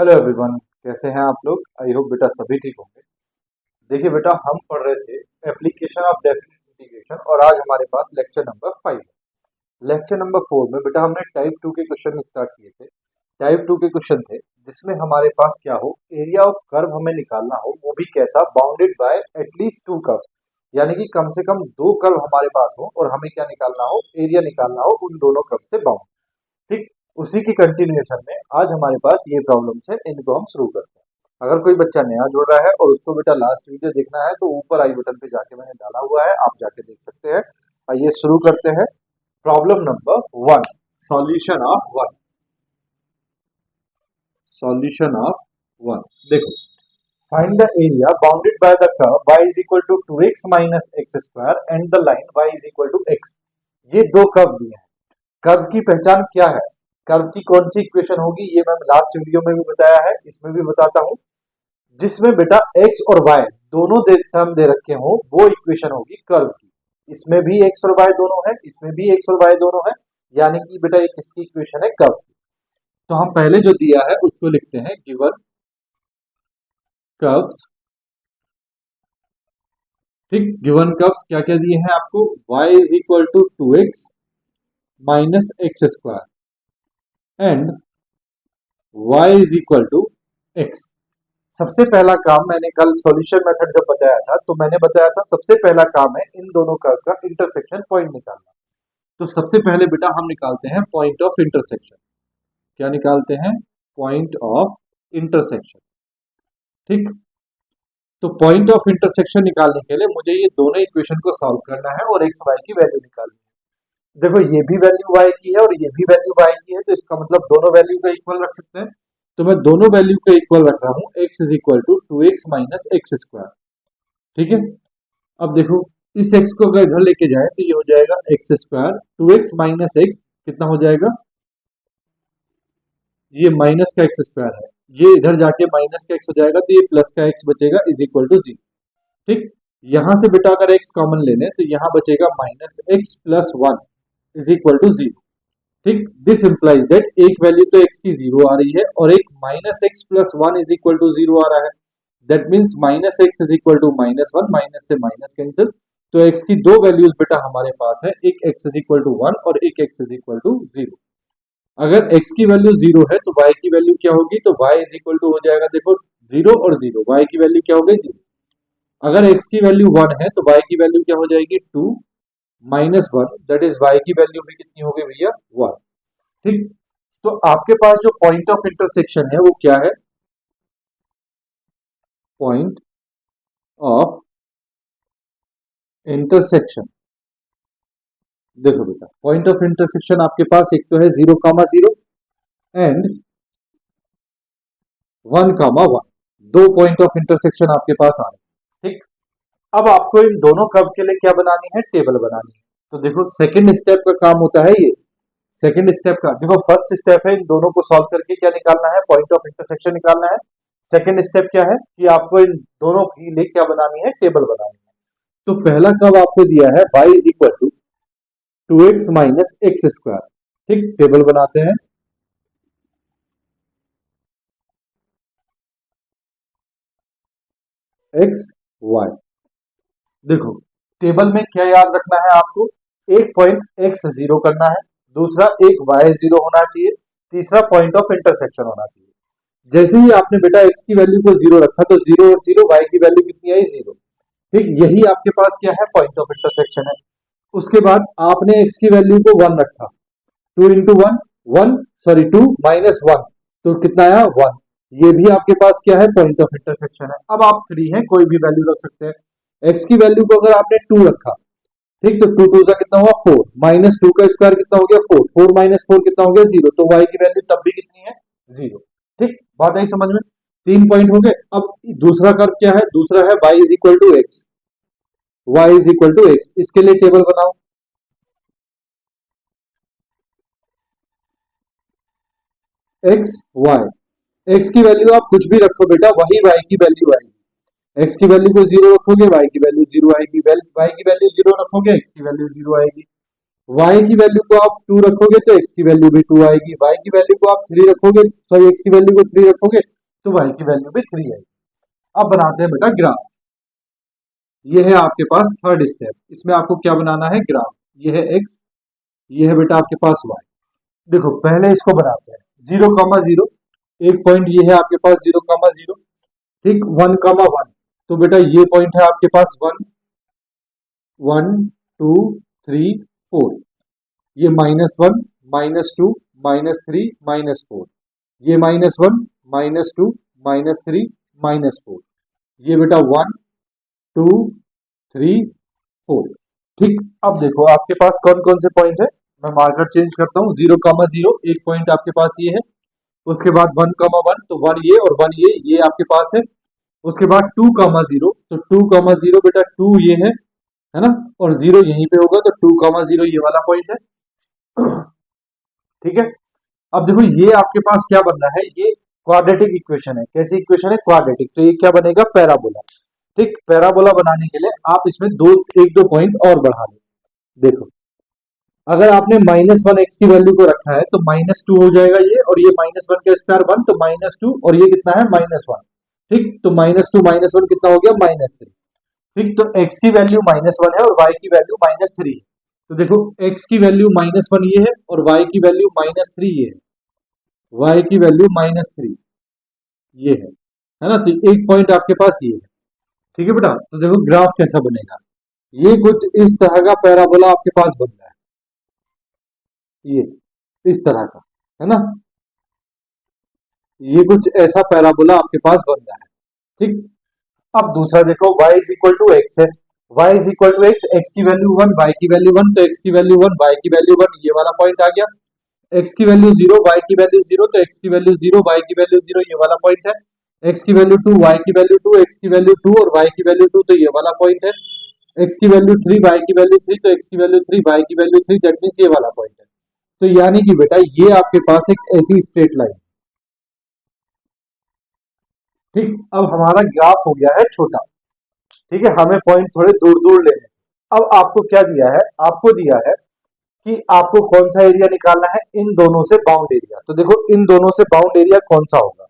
Hello everyone, कैसे हैं आप लोग। आई होप बेटा सभी ठीक होंगे। देखिए बेटा, हम पढ़ रहे थे एप्लीकेशन ऑफ डेफिनेट इंटीग्रेशन और आज हमारे पास लेक्चर नंबर 5 है। लेक्चर नंबर 4 में बेटा हमने टाइप 2 के क्वेश्चन स्टार्ट किए थे। टाइप 2 के क्वेश्चन थे जिसमें हमारे पास क्या हो, एरिया ऑफ कर्व हमें निकालना हो, वो भी कैसा, बाउंडेड बाय एटलीस्ट 2 कर्व, यानी कि कम से कम 2 कर्व हमारे पास हो और हमें क्या निकालना हो, एरिया निकालना हो उन दोनों कर्व से बाउंड। ठीक, उसी की कंटिन्यूएशन में आज हमारे पास ये प्रॉब्लम्स है, इनको हम शुरू करते हैं। अगर कोई बच्चा नया जुड़ रहा है और उसको बेटा लास्ट वीडियो देखना है तो ऊपर आई बटन पे जाके मैंने डाला हुआ है, आप जाके देख सकते हैं। आइए शुरू करते हैं। Problem number 1, solution of 1। Solution of 1 देखो, find the area bounded by the curve y is equal to 2x minus x square and the line y is equal to x। ये दो कर्व दिए हैं। कर्व की पहचान क्या है, curve की कौन सी इक्वेशन होगी, ये मैं लास्ट वीडियो में भी बताया है, इसमें भी बताता हूं। जिसमें बेटा x और y दोनों टर्म दे रखे हो वो इक्वेशन होगी कर्व की। इसमें भी x और y दोनों है, इसमें भी x और y दोनों है, यानी कि बेटा ये किसकी इक्वेशन है, कर्व की। तो हम पहले जो दिया है उसको लिखते हैं, गिवन कर्व्स। ठीक, गिवन कर्व्स क्या क्या दिए हैं आपको, y is equal to 2x minus x square and y is equal to x। सबसे पहला काम, मैंने कल सॉल्यूशन मेथड जब बताया था तो मैंने बताया था सबसे पहला काम है इन दोनों कर्व का इंटरसेक्शन पॉइंट निकालना। तो सबसे पहले बेटा हम निकालते हैं पॉइंट ऑफ इंटरसेक्शन। क्या निकालते हैं, पॉइंट ऑफ इंटरसेक्शन। ठीक, तो पॉइंट ऑफ इंटरसेक्शन निकालने के लिए मुझे ये दोनों इक्वेशन को सॉल्व करना है और एक्स वाई की वैल्यू निकालनी है। देखो ये भी वैल्यू y की है और ये भी वैल्यू y की है, तो इसका मतलब दोनों वैल्यू का इक्वल रख सकते हैं। तो मैं दोनों वैल्यू का इक्वल रख रहा हूं, x is equal to 2x minus x square. ठीक है, अब देखो इस x को अगर इधर लेके जाए तो ये हो जाएगा x square, 2x minus x कितना हो जाएगा, ये माइनस का एक्स स्क्वायर है, ये इधर जाके माइनस का एक्स हो जाएगा तो ये प्लस का एक्स बचेगा इज इक्वल टू 0। ठीक, यहां से बेटा अगर x कॉमन ले लें तो यहां बचेगा minus x plus 1 is equal to 0। ठीक, दिस इंप्लाइज दैट एक वैल्यू तो x की 0 आ रही है और एक minus x plus 1 is equal to 0 आ रहा है। That means minus x is equal to minus 1, minus से माइनस कैंसिल, तो x की दो वैल्यूज बेटा हमारे पास है, एक x इज इक्वल टू 1 और एक x इज इक्वल टू 0। अगर x की वैल्यू 0 है तो y की वैल्यू क्या होगी, तो y इज इक्वल टू हो जाएगा, देखो 0 और 0, y की वैल्यू क्या हो गई, 0। अगर x की वैल्यू 1 है तो y की वैल्यू क्या हो जाएगी, 2 माइनस 1, दैट इज y की वैल्यू भी कितनी हो गई भैया, 1। ठीक, तो आपके पास जो पॉइंट ऑफ इंटरसेक्शन है वो क्या है, पॉइंट ऑफ इंटरसेक्शन। देखो बेटा, पॉइंट ऑफ इंटरसेक्शन आपके पास एक तो है 0,0 एंड 1,1, दो पॉइंट ऑफ इंटरसेक्शन आपके पास आ रहे हैं। ठीक, अब आपको इन दोनों कर्व के लिए क्या बनानी है, टेबल बनानी है। तो देखो सेकंड स्टेप का काम होता है ये। सेकंड स्टेप का देखो, फर्स्ट स्टेप है इन दोनों को सॉल्व करके क्या निकालना है, पॉइंट ऑफ इंटरसेक्शन निकालना है। सेकंड स्टेप क्या है कि आपको इन दोनों के लिए क्या बनानी है, टेबल बनानी है। तो पहला कर्व आपको दिया है y is equal to 2x minus x square. ठीक, टेबल बनाते हैं। x y, देखो टेबल में क्या याद रखना है आपको, एक पॉइंट x 0 करना है, दूसरा एक y 0 होना चाहिए, तीसरा पॉइंट ऑफ इंटरसेक्शन होना चाहिए। जैसे ही आपने बेटा x की वैल्यू को 0 रखा तो 0 और 0, y की वैल्यू कितनी आई, 0। ठीक, यही आपके पास क्या है, पॉइंट ऑफ इंटरसेक्शन है। उसके बाद आपने x की वैल्यू को 1 रखा, 2 इंटू 1, 1 सॉरी 2 माइनस 1, तो कितना आया, 1। ये भी आपके पास क्या है, पॉइंट ऑफ इंटरसेक्शन है। अब आप फ्री हैं, कोई भी वैल्यू रख सकते हैं। x की वैल्यू को अगर आपने 2 रखा, ठीक, तो 2 2 सा कितना हुआ, 4, माइनस 2 का स्क्वायर कितना हो गया, 4, 4 माइनस 4 कितना हो गया, 0, तो y की वैल्यू तब भी कितनी है, 0। ठीक, बात आई समझ में, 3 पॉइंट हो गए। अब दूसरा कर्व क्या है, दूसरा है y is equal to x, y is equal to x, इसके लिए टेबल बनाओ। x y, x की वैल्यू आप कुछ भी रखो बेटा, वही y की वैल्यू आएगी। x की वैल्यू को 0 रखोगे, y की वैल्यू 0 आएगी, y की वैल्यू 0 रखोगे, x की वैल्यू 0 आएगी। y की वैल्यू को आप 2 रखोगे तो x की वैल्यू भी 2 आएगी, y की वैल्यू को आप 3 रखोगे, सॉरी x की वैल्यू को 3 रखोगे तो y की वैल्यू भी 3 आएगी। अब बनाते हैं बेटा ग्राफ। ये है आपके पास थर्ड स्टेप, इसमें आपको क्या बनाना है, ग्राफ। ये है x, ये है बेटा आपके पास y। देखो पहले इसको बनाते हैं 0,0, एक पॉइंट ये है आपके पास 0,0, ठीक, 1,1, तो बेटा ये पॉइंट है आपके पास 1, 1 2 3 4, ये -1 -2 -3 -4, ये -1 -2 -3 -4, ये बेटा 1 2 3 4, ठीक। अब देखो आपके पास कौन कौन से पॉइंट है, मैं मार्कर चेंज करता हूँ। 0,0 एक पॉइंट आपके पास ये है, उसके बाद 1,1 तो 1 ये और 1 ये आपके पास है। उसके बाद 2,0 तो 2,0 बेटा 2 ये है ना, और 0 यहीं पे होगा तो 2,0 ये वाला पॉइंट है, ठीक है। अब देखो ये आपके पास क्या बन रहा है, ये क्वाड्रेटिक इक्वेशन है। कैसी इक्वेशन है, क्वाड्रेटिक, तो ये क्या बनेगा, पैराबोला, ठीक। पैराबोला बनाने के लिए आप इसमें एक दो पॉइंट और बढ़ा लो। देखो अगर आपने -1 x की वैल्यू को रखा है तो -2 हो जाएगा ये, और ये -1 का स्क्वायर 1 तो -2, और ये कितना है -1, ठीक। तो -2 -1 कितना हो गया, -3, ठीक। तो x की वैल्यू -1 है और y की वैल्यू -3 है। तो देखो x की वैल्यू -1 ये है और y की वैल्यू -3 ये है, y की वैल्यू -3 ये है ना। तो एक पॉइंट आपके पास ये है, ठीक है बेटा। तो देखो ग्राफ कैसा बनेगा, ये कुछ इस तरह का पैराबोला आपके पास बन रहा है, ये इस तरह का, है ना, ये कुछ ऐसा पैराबोला आपके पास बन रहा है, ठीक। अब दूसरा देखो y is equal to x है, y is equal to x, x की वैल्यू 1 y की वैल्यू 1, तो x की वैल्यू 1 y की वैल्यू 1, ये वाला पॉइंट आ गया। x की वैल्यू 0 y की वैल्यू 0, तो x की वैल्यू 0 y की वैल्यू 0, ये वाला पॉइंट है। x की वैल्यू 2 y की वैल्यू 2, x की वैल्यू 2 और y की वैल्यू 2, तो ये वाला पॉइंट है। x की वैल्यू 3 y की वैल्यू 3, तो x की वैल्यू 3 y की वैल्यू 3, दैट मींस ये वाला पॉइंट है। तो यानी कि बेटा ये आपके पास एक ऐसी स्ट्रेट लाइन, ठीक। अब हमारा ग्राफ हो गया है छोटा, ठीक है, हमें पॉइंट थोड़े दूर दूर लेने। अब आपको क्या दिया है, आपको दिया है कि आपको कौन सा एरिया निकालना है, इन दोनों से बाउंड एरिया। तो देखो इन दोनों से बाउंड एरिया कौन सा होगा,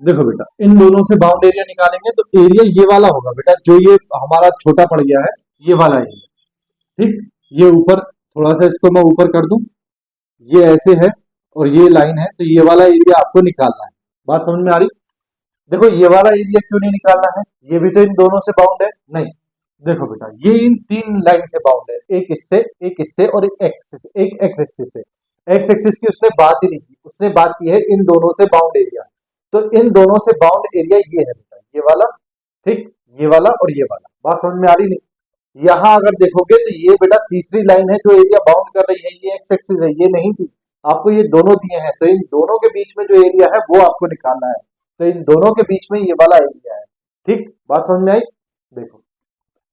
देखो बेटा इन दोनों से बाउंड एरिया निकालेंगे तो एरिया ये वाला होगा बेटा, जो ये हमारा छोटा पड़ गया है, ये वाला एरिया, ठीक। ये ऊपर थोड़ा सा इसको मैं ऊपर कर दूं, ये ऐसे है और ये लाइन है, तो ये वाला एरिया आपको निकालना है। बात समझ में आ रही, देखो ये वाला एरिया क्यों नहीं निकालना है, ये भी तो इन दोनों से बाउंड है, नहीं। देखो बेटा ये इन तीन लाइन से बाउंड है, एक इससे और एक एक्सिस, एक एक्स एक्सिस से। एक्स एक्सिस की उसने बात ही नहीं की, उसने बात की है इन दोनों से बाउंड एरिया। तो इन दोनों से बाउंड एरिया ये है बेटा, ये वाला, ठीक, ये वाला और ये वाला। बात समझ में आ रही नहीं, यहां अगर देखोगे तो ये बेटा तीसरी लाइन है जो एरिया बाउंड कर रही है, ये एक्स एक्सिस है, ये नहीं थी आपको, ये दोनों दिए हैं, तो इन दोनों के बीच में जो एरिया है वो आपको निकालना है। तो इन दोनों के बीच में ये वाला एरिया है, ठीक। बात समझ में आई, देखो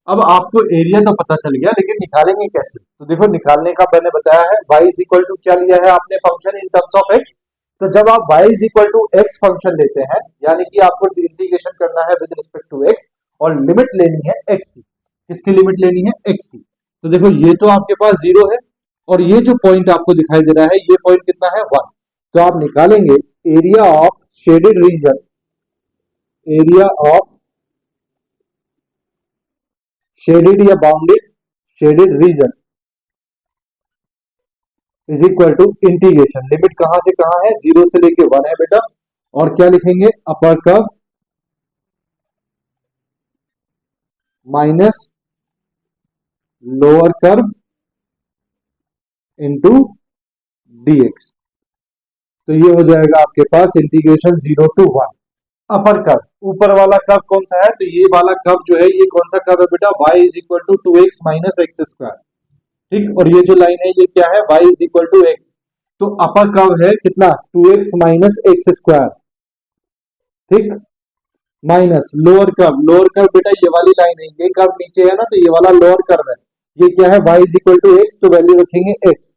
अब आपको एरिया तो पता चल गया, लेकिन निकालेंगे कैसे, तो देखो निकालने का मैंने बताया है, y इज इक्वल टू क्या लिया है आपने function in terms of x। तो जब आप y is equal to x function लेते हैं, यानी कि आपको इंटीग्रेशन करना है विद रिस्पेक्ट टू x और लिमिट लेनी है x की, किसकी लिमिट लेनी है, x की। तो देखो ये तो आपके पास 0 है और ये जो पॉइंट आपको दिखाई दे रहा है ये पॉइंट कितना है, 1। तो आप निकालेंगे area of shaded region, area of shaded या bounded shaded region is equal to integration, limit कहां से कहां है, 0 से लेके 1 है बेटा, और क्या लिखेंगे, upper curve minus lower curve into dx। तो ये हो जाएगा आपके पास इंटीग्रेशन 0 to 1। अपर कर्व, ऊपर वाला कर्व कौन सा है, तो ये वाला कर्व जो है ये कौन सा कर्व है बेटा, y is equal to 2x minus x square, ठीक। और ये जो लाइन है ये क्या है, y is equal to x. तो अपर कर्व है कितना, 2x माइनस एक्स स्क्वायर, ठीक, माइनस लोअर कर्व बेटा ये वाली लाइन है, ये कर्व नीचे है ना, तो ये वाला लोअर कर्व है, ये क्या है, y is equal to x, तो वैल्यू रखेंगे x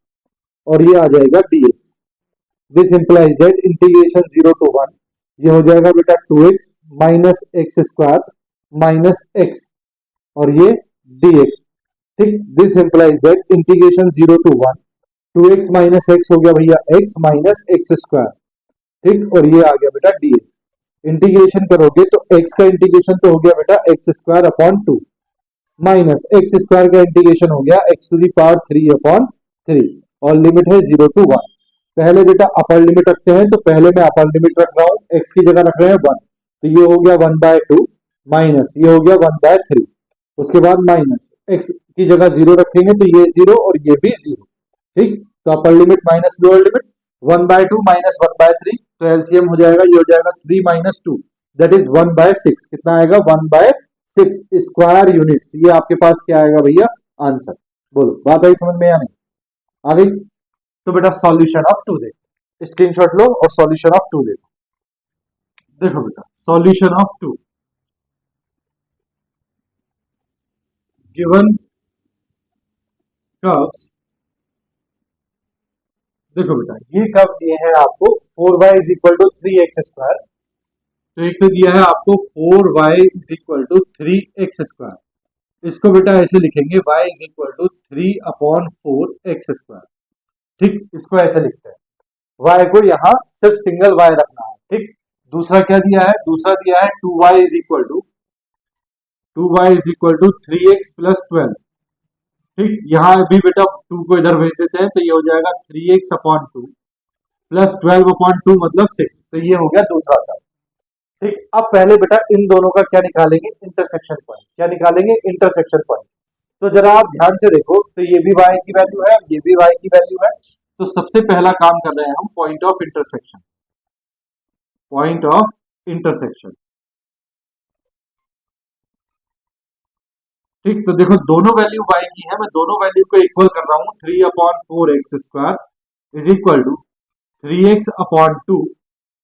और ये आ जाएगा dx। This implies that integration 0 to 1, ये हो जाएगा बेटा 2x minus x square minus x और ये dx। ठीक, this implies that integration 0 to 1 2x minus x हो गया भैया x माइनस एक्स स्क्वायर। ठीक, और ये आ गया बेटा dx। इंटीग्रेशन करोगे तो x का इंटीग्रेशन तो हो गया बेटा x square upon 2 minus x square का इंटीग्रेशन हो गया x to the power 3 upon 3 और लिमिट है 0 to 1। पहले बेटा अपर लिमिट रखते हैं, तो पहले मैं अपर लिमिट रख रहा हूं, x की जगह रख रहे हैं 1, तो ये हो गया 1/2 माइनस ये हो गया 1/3। उसके बाद माइनस x की जगह 0 रखेंगे तो ये 0 और ये भी 0। ठीक, तो upper limit minus lower limit 1/2 minus 1/3, तो एलसीएम हो जाएगा, ये हो जाएगा 3 माइनस 2 दैट इज 1/6। कितना आएगा 1/6 स्क्वायर यूनिट्स। ये आपके पास क्या आएगा भैया आंसर। बोलो बात आई समझ में या नहीं आ गई? तो बेटा सॉल्यूशन ऑफ 2 देखो, स्क्रीनशॉट लो और सॉल्यूशन ऑफ 2 देखो। देखो बेटा सॉल्यूशन ऑफ 2 गिवन कर्व्स। देखो बेटा ये कर्व दिए हैं आपको 4y is equal to 3x square. तो एक तो दिया है आपको 4y is equal to 3x square. इसको बेटा ऐसे लिखेंगे y is equal to 3/4x square. ठीक, इसको ऐसे लिखते हैं, y को यहाँ सिर्फ सिंगल y रखना है। ठीक, दूसरा क्या दिया है? दूसरा दिया है 2y is equal to 3x plus 12। ठीक, यहाँ भी बेटा 2 को इधर भेज देते हैं, तो ये हो जाएगा 3x अपॉन 2 प्लस 12 अपॉन 2 मतलब 6। तो ये हो गया दूसरा टर्म। ठीक, अब पहले बेटा इन दोनों का क्या निकालेंगे? Intersection point. क्या निकालेंगे? Intersection point. तो जरा आप ध्यान से देखो, तो ये भी y की वैल्यू है, ये भी y की वैल्यू है। तो सबसे पहला काम कर रहे हैं हम point of intersection. Point of intersection. ठीक, तो देखो दोनों वैल्यू y की है, मैं दोनों वैल्यू को इक्वल कर रहा हूं। 3/4x square is equal to 3x upon 2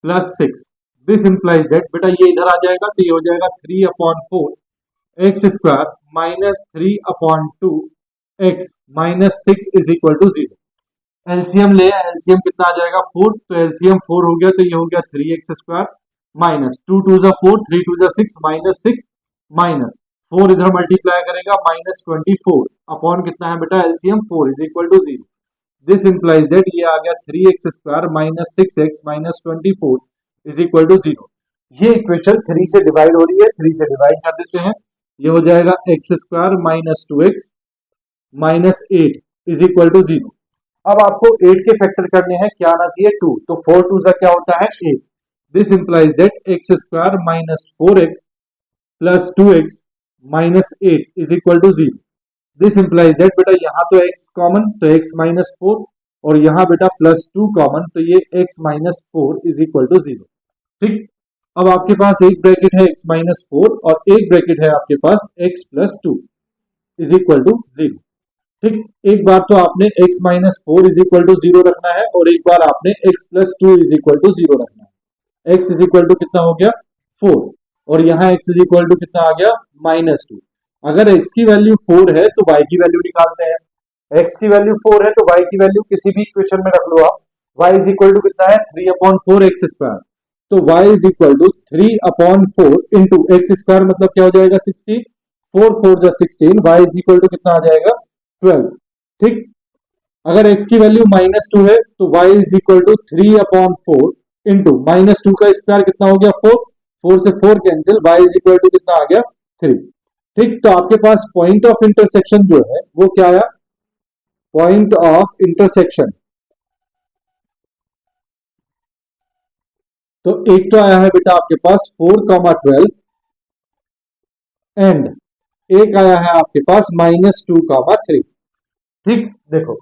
plus 6। This implies that बेटा ये इधर आ जाएगा, तो ये हो जाएगा 3/4x square minus 3/2 x minus 6 is equal to 0। LCM ले, एलसीएम कितना आ जाएगा 4, तो एलसीएम 4 हो गया, तो ये हो गया 3x स्क्वायर माइनस 2 2 जा 4 3 2 जा 6 माइनस 6 माइनस 4 इधर मल्टीप्लाई करेगा माइनस 24 अपॉन कितना है बेटा LCM 4 is equal to 0। This implies that ये आ गया 3x square minus 6x minus 24 is equal to 0। ये इक्वेशन 3 से डिवाइड हो रही है, 3 से डिवाइड कर देते हैं, ये हो जाएगा x square minus 2x minus 8 is equal to 0। अब आपको 8 के फैक्टर करने हैं, क्या आना चाहिए 2, तो 4 2 क्या होता है 8। This implies that x square minus 4x plus 2x minus 8 is equal to 0। This implies that बेटा यहाँ तो x कॉमन, तो x माइनस 4 और यहाँ बेटा प्लस 2 कॉमन, तो ये x minus 4 is equal to 0। ठीक, अब आपके पास एक ब्रैकेट है x माइनस 4 और एक ब्रैकेट है आपके पास x plus 2 is equal to 0। ठीक, एक बार तो आपने x minus 4 is equal to 0 रखना है और एक बार आपने x plus 2 is equal to 0 रखना है। x इज इक्वल टू कितना हो गया 4 और यहाँ x इज इक्वल टू कितना आ गया माइनस 2। अगर x की वैल्यू 4 है तो y की वैल्यू निकालते हैं। x की वैल्यू 4 है तो y की वैल्यू किसी भी इक्वेशन में रख लो आप। y इज इक्वल टू कितना है 3/4x स्क्वायर, तो y is equal to 3/4 into x square मतलब क्या हो जाएगा 16, 4 4 जा 16, y इज इक्वल टू कितना आ जाएगा 12। ठीक, अगर x की वैल्यू माइनस 2 है तो y is equal to 3/4 into minus 2 का स्क्वायर कितना हो गया 4, 4 से 4 cancel, y is equal to कितना आ गया 3। ठीक, तो आपके पास पॉइंट ऑफ इंटरसेक्शन जो है वो क्या आया? Point of intersection. तो एक तो आया है बेटा आपके पास 4,12 एंड एक आया है आपके पास -2,3। ठीक, देखो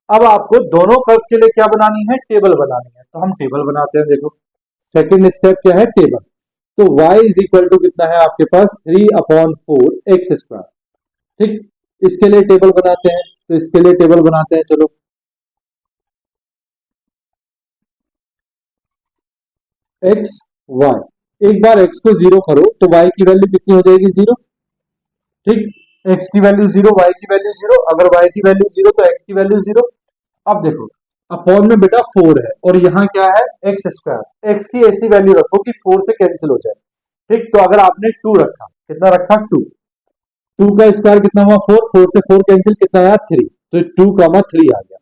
अब आपको दोनों कर्व के लिए क्या बनानी है? टेबल बनानी है, तो हम टेबल बनाते हैं। देखो सेकंड स्टेप क्या है? टेबल। तो y इज इक्वल टू कितना है आपके पास 3/4x स्क्वायर। ठीक, इसके लिए टेबल बनाते हैं, तो इसके लिए टेबल बनाते हैं। चलो x y, एक बार x को 0 करो तो y की वैल्यू कितनी हो जाएगी 0। ठीक, x की वैल्यू 0, y की वैल्यू 0, अगर y की वैल्यू 0 तो x की वैल्यू 0। अब देखो अपॉन में बेटा 4 है और यहाँ क्या है एक्स स्क्वायर, x की ऐसी वैल्यू रखो कि 4 से कैंसिल हो जाए। ठीक, तो अगर आपने 2 रखा, कितना रखा 2, 2 का स्क्वायर कितना हुआ 4, 4 से 4 कैंसिल, कितना आया 3, तो 2,3 आ गया।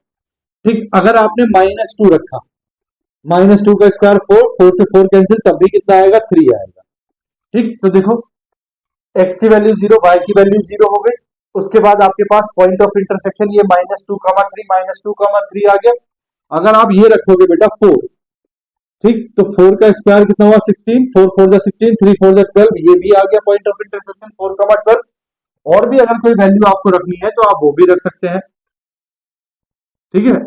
ठीक, अगर आपने -2 रखा, -2 का स्क्वायर 4, 4 से 4 कैंसिल, तब भी कितना आएगा 3 आएगा। ठीक, तो देखो x की वैल्यू 0, y की वैल्यू 0 हो गई। उसके बाद आपके पास पॉइंट ऑफ इंटरसेक्शन ये -2,3 -2,3 आ गया। अगर आप ये रखोगे बेटा 4, ठीक, तो 4 का स्क्वायर कितना हुआ 16, 4 4 जा 16, 3 4 जा 12, ये भी आ गया पॉइंट ऑफ इंटरसेक्शन 4,12। और भी अगर कोई वैल्यू आपको रखनी है तो आप वो भी रख सकते हैं। ठीक है,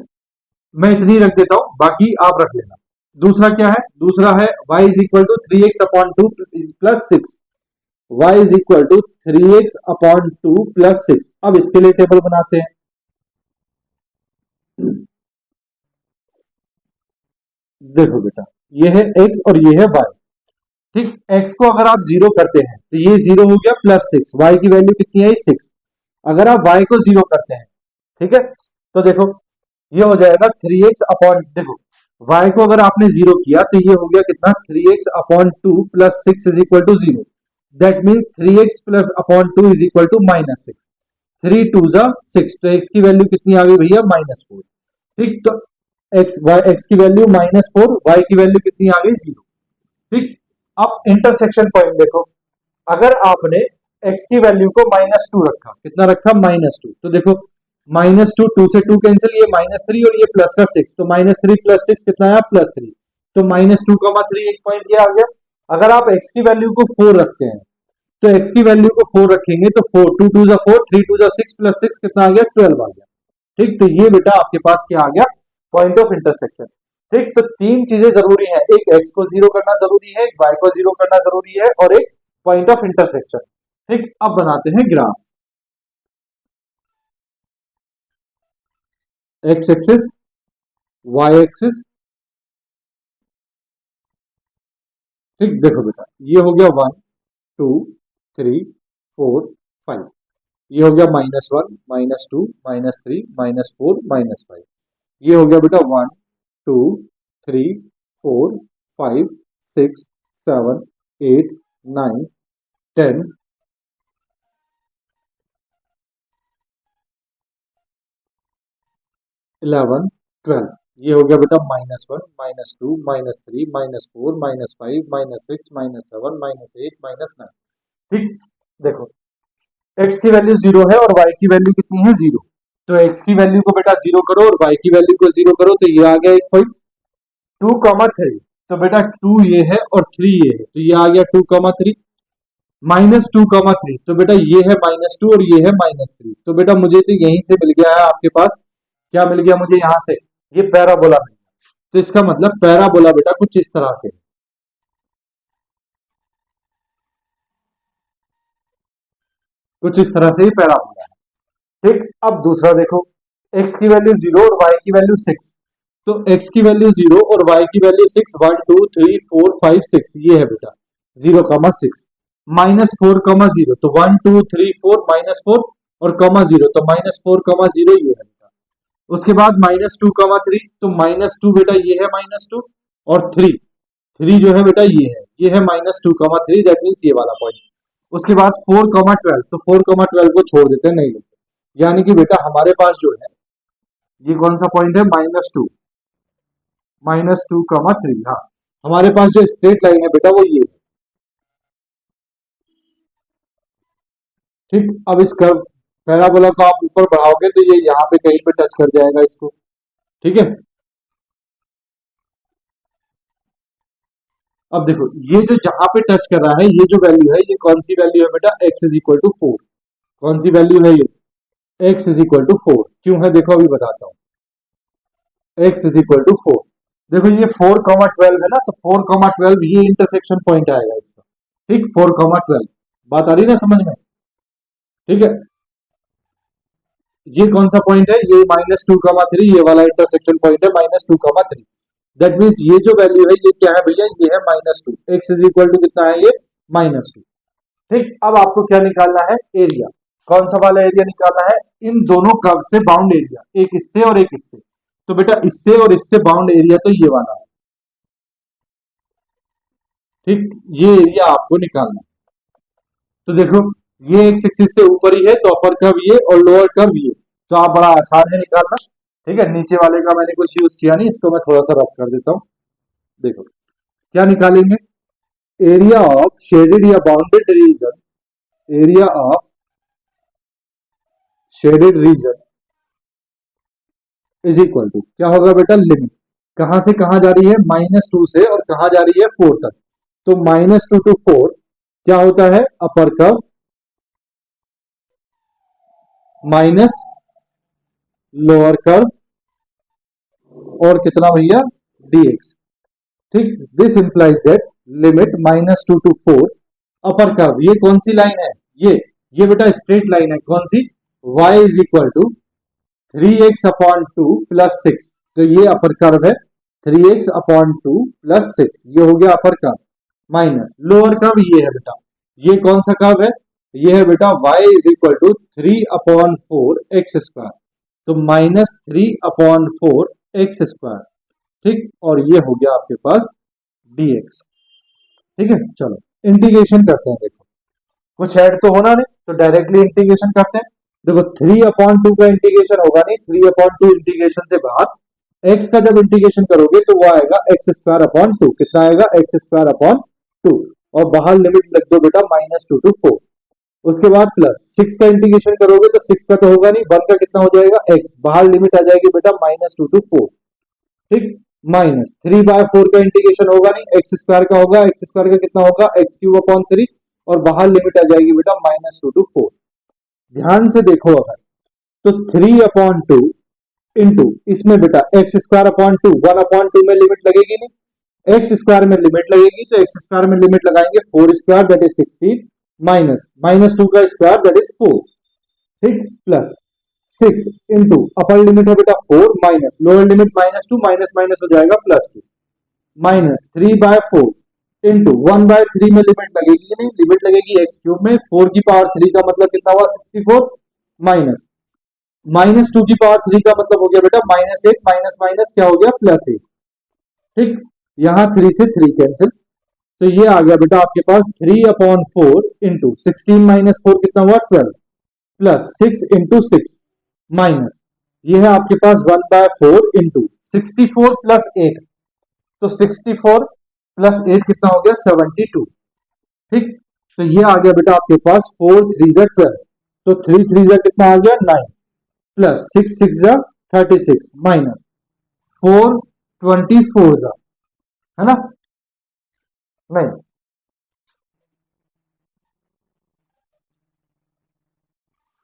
मैं इतनी रख देता हूं, बाकी आप रख लेना। दूसरा क्या है, दूसरा है y is equal to 3x upon 2 plus 6, y is equal to 3x upon 2 plus 6। अब इसके लिए टेबल बनाते हैं। देखो बेटा, ये है x और ये है y। ठीक, x को अगर आप 0 करते हैं तो ये 0 हो गया प्लस 6, y की वैल्यू कितनी है 6। अगर आप y को 0 करते हैं, ठीक है, तो देखो ये हो जाएगा 3x अपॉन, देखो y को अगर आपने 0 किया तो ये हो गया कितना 3x upon 2 plus 6 is equal to 0। That means 3x plus upon 2 is equal to -6, 3 2 जा 6, तो x की वैल्यू कितनी आ गई भैया -4। ठीक, तो x की वैल्यू -4, y की वैल्यू कितनी आ गई 0। ठीक, अब इंटरसेक्शन पॉइंट देखो, अगर आपने x की वैल्यू को -2 रखा, कितना रखा -2, तो देखो -2, 2 से 2 कैंसिल, ये -3 और ये प्लस का 6, तो -3 प्लस 6 कितना आया +3, तो -2,3 एक पॉइंट ये आ गया। अगर आप x की वैल्यू को 4 रखते हैं, तो x की वैल्यू को 4 रखेंगे तो 4 2 2 जा 4, 3 2 जा 6 प्लस 6 कितना आ गया 12 आ गया। ठीक, तो ये बेटा आपके पास क्या आ गया, पॉइंट ऑफ इंटरसेक्शन। ठीक, तो तीन चीजें जरूरी है, एक x को 0 करना जरूरी है, एक y को 0 करना जरूरी है, और एक पॉइंट ऑफ इंटरसेक्शन। ठीक, अब बनाते हैं graph. x axis, y axis. ठीक, देखो बेटा, ये हो गया 1 2 3 4 5, ये हो गया -1 -2 -3 -4 -5, ये हो गया बेटा 1 2 3 4 5 6 7 8 9 10 11 12, ये हो गया बेटा -1 -2 -3 -4 -5 -6 -7 -8 -9। ठीक, देखो x की वैल्यू 0 है और y की वैल्यू कितनी है 0, तो x की वैल्यू को बेटा 0 करो और y की वैल्यू को 0 करो, तो ये आ गया एक पॉइंट 2,3, तो बेटा 2 ये है और 3 ये है, तो ये आ गया 2,3, -2,3, तो बेटा ये है -2 और ये है -3, तो बेटा मुझे तो यहीं से मिल गया है आपके पास, क्या मिल गया मुझे यहां से, ये पैराबोला मिल गया। तो इसका मतलब पैराबोला बेटा कुछ इस तरह से, कुछ इस तरह से ये पैराबोला है। ठीक, अब दूसरा देखो, x की वैल्यू 0 और y की वैल्यू 6, तो x की वैल्यू 0 और y की वैल्यू 6, 1 2 3 4 5 6, ये है बेटा 0,6, -4,0, तो 1 2 3 4 -4 और -0, तो -4,0 ये है बेटा। उसके बाद -2,3, तो -2 बेटा ये है -2, और 3 3 जो है बेटा ये है -2,3, दैट मीन्स ये वाला पॉइंट। उसके बाद 4,12, तो 4,12 को छोड़ देते हैं, नहीं लेते, यानी कि बेटा हमारे पास जो है ये कौन सा पॉइंट है -2,3, हाँ, हमारे पास जो स्ट्रेट लाइन है बेटा वो ये है। ठीक, अब इस कर्व पैराबोला को आप ऊपर बढ़ाओगे तो ये यहाँ पे कहीं पे टच कर जाएगा इसको। ठीक है, अब देखो ये जो जहां पे टच कर रहा है, ये जो वैल्यू है, ये कौन सी वैल्यू है बेटा, x इज इक्वल टू 4, कौन सी वैल्यू है ये, x इज इक्वल टू 4, क्यों है देखो अभी बताता हूँ, x इज इक्वल टू 4। देखो ये 4,12 है ना, तो 4,12 ये इंटरसेक्शन पॉइंट आएगा इसका। ठीक, 4,12, बात आ रही है ना समझ में। ठीक है, ये कौन सा पॉइंट है, ये -2,3, ये वाला इंटरसेक्शन पॉइंट है -2,3। दैट मीन्स ये जो वैल्यू है ये क्या है भैया, ये है -2, x इज इक्वल टू कितना है ये -2। ठीक, अब आपको क्या निकालना है, एरिया, कौन सा वाला एरिया निकालना है, इन दोनों कर्व से बाउंड एरिया, एक इससे और एक इससे, तो बेटा इससे और इससे बाउंड एरिया तो ये वाला है। ठीक, ये एरिया आपको निकालना है। तो देखो ये एक्स एक्सिस से ऊपर ही है तो अपर कर्व ये और लोअर कर्व ये, तो आप बड़ा आसान है निकालना। ठीक है, नीचे वाले का मैंने कुछ यूज किया नहीं, इसको मैं थोड़ा सा रफ कर देता हूं। देखो क्या निकालेंगे, एरिया ऑफ शेडेड या bounded region, area of shaded region is equal to क्या होगा बेटा, लिमिट कहां से कहां जा रही है, -2 से, और कहां जा रही है 4 तक। तो -2 to 4 क्या होता है, upper curve minus lower curve और कितना भैया, dx। ठीक, this implies that limit -2 to 4 upper curve, ये कौन सी लाइन है, ये बेटा स्ट्रेट लाइन है, कौन सी, y इज इक्वल टू 3x/2 + 6। तो ये अपर कर्व है 3x/2 + 6, ये हो गया upper curve, minus lower curve ये है बेटा, ये कौन सा कर्व है, ये है बेटा y is equal to 3/4x²। तो -3/4x²। ठीक, और ये हो गया आपके पास dx। ठीक है, चलो इंटीग्रेशन करते हैं। देखो कुछ ऐड तो होना नहीं, तो डायरेक्टली इंटीग्रेशन करते हैं। देखो 3/2 का इंटीग्रेशन होगा नहीं, 3/2 इंटीग्रेशन से बाहर x का जब इंटीग्रेशन करोगे तो वो आएगा x²/2, कितना आएगा x²/2, और बाहर लिमिट लग दो बेटा -2 to 4। उसके बाद प्लस 6 का इंटीग्रेशन करोगे तो 6 का तो होगा नहीं, 1 का कितना हो जाएगा x, बाहर लिमिट आ जाएगी बेटा -2 to 4। ठीक, -3/4 का इंटीग्रेशन होगा नहीं, x² का होगा, x² का कितना होगा x³ और बाहर लिमिट आ जाएगी बेटा -2 to 4। ध्यान से देखो अगर, तो 3/2 इंटू इसमें बेटा x²/2, 1/2 में लिमिट लगेगी नहीं, x² में लिमिट लगेगी, तो x² में लिमिट लगाएंगे 4² दैट इज 16 माइनस -2 का स्क्वायर दैट इज 4। ठीक, प्लस 6 इंटू अपर लिमिट है बेटा 4 minus lower limit -2, minus minus हो जाएगा +2, माइनस 3/4 इंटू 1/3 में लिमिट लगेगी नहीं, लिमिट लगेगी x³ में, 4³ का मतलब कितना हुआ 64, माइनस -2³ का मतलब हो गया बेटा -8, माइनस माइनस क्या हो गया +8। ठीक, यहां 3 से 3 कैंसिल, तो ये आ गया बेटा आपके पास 3/4 इंटू 16 माइनस 4 कितना हुआ 12, प्लस 6 इंटू 6 माइनस ये है आपके पास 1/4 इंटू 64 प्लस 8, तो 64 प्लस 8 कितना हो गया 72। ठीक, तो ये आ गया बेटा आपके पास 4 3 जा 12, तो 3 3 जा कितना आ गया 9, प्लस 6 6 जा 36 माइनस 4 24 जा, है ना, नहीं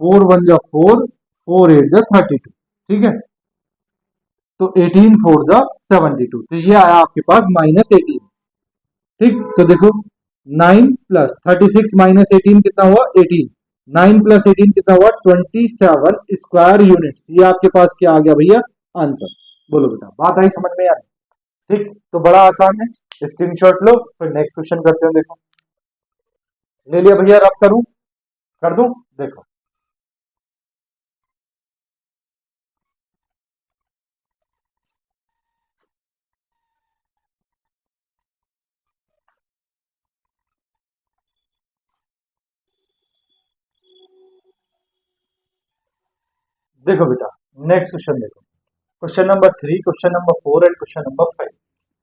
4 1 जा 4, 4 8 जा 32। ठीक है, तो 18 4 जा 72, तो ये आया आपके पास -18। ठीक, तो देखो 9 प्लस 36 माइनस 18 कितना हुआ 18, 9 प्लस 18 कितना हुआ 27 स्क्वायर यूनिट्स। ये आपके पास क्या आ गया भैया आंसर, बोलो बेटा बात आई समझ में यार। ठीक, तो बड़ा आसान है, स्क्रीनशॉट लो, फिर नेक्स्ट क्वेश्चन करते हैं। देखो ले लिया भैया, रब करूं, कर दूं, देखो देखो बेटा नेक्स्ट क्वेश्चन देखो, question number 3, question number 4 and question number 5।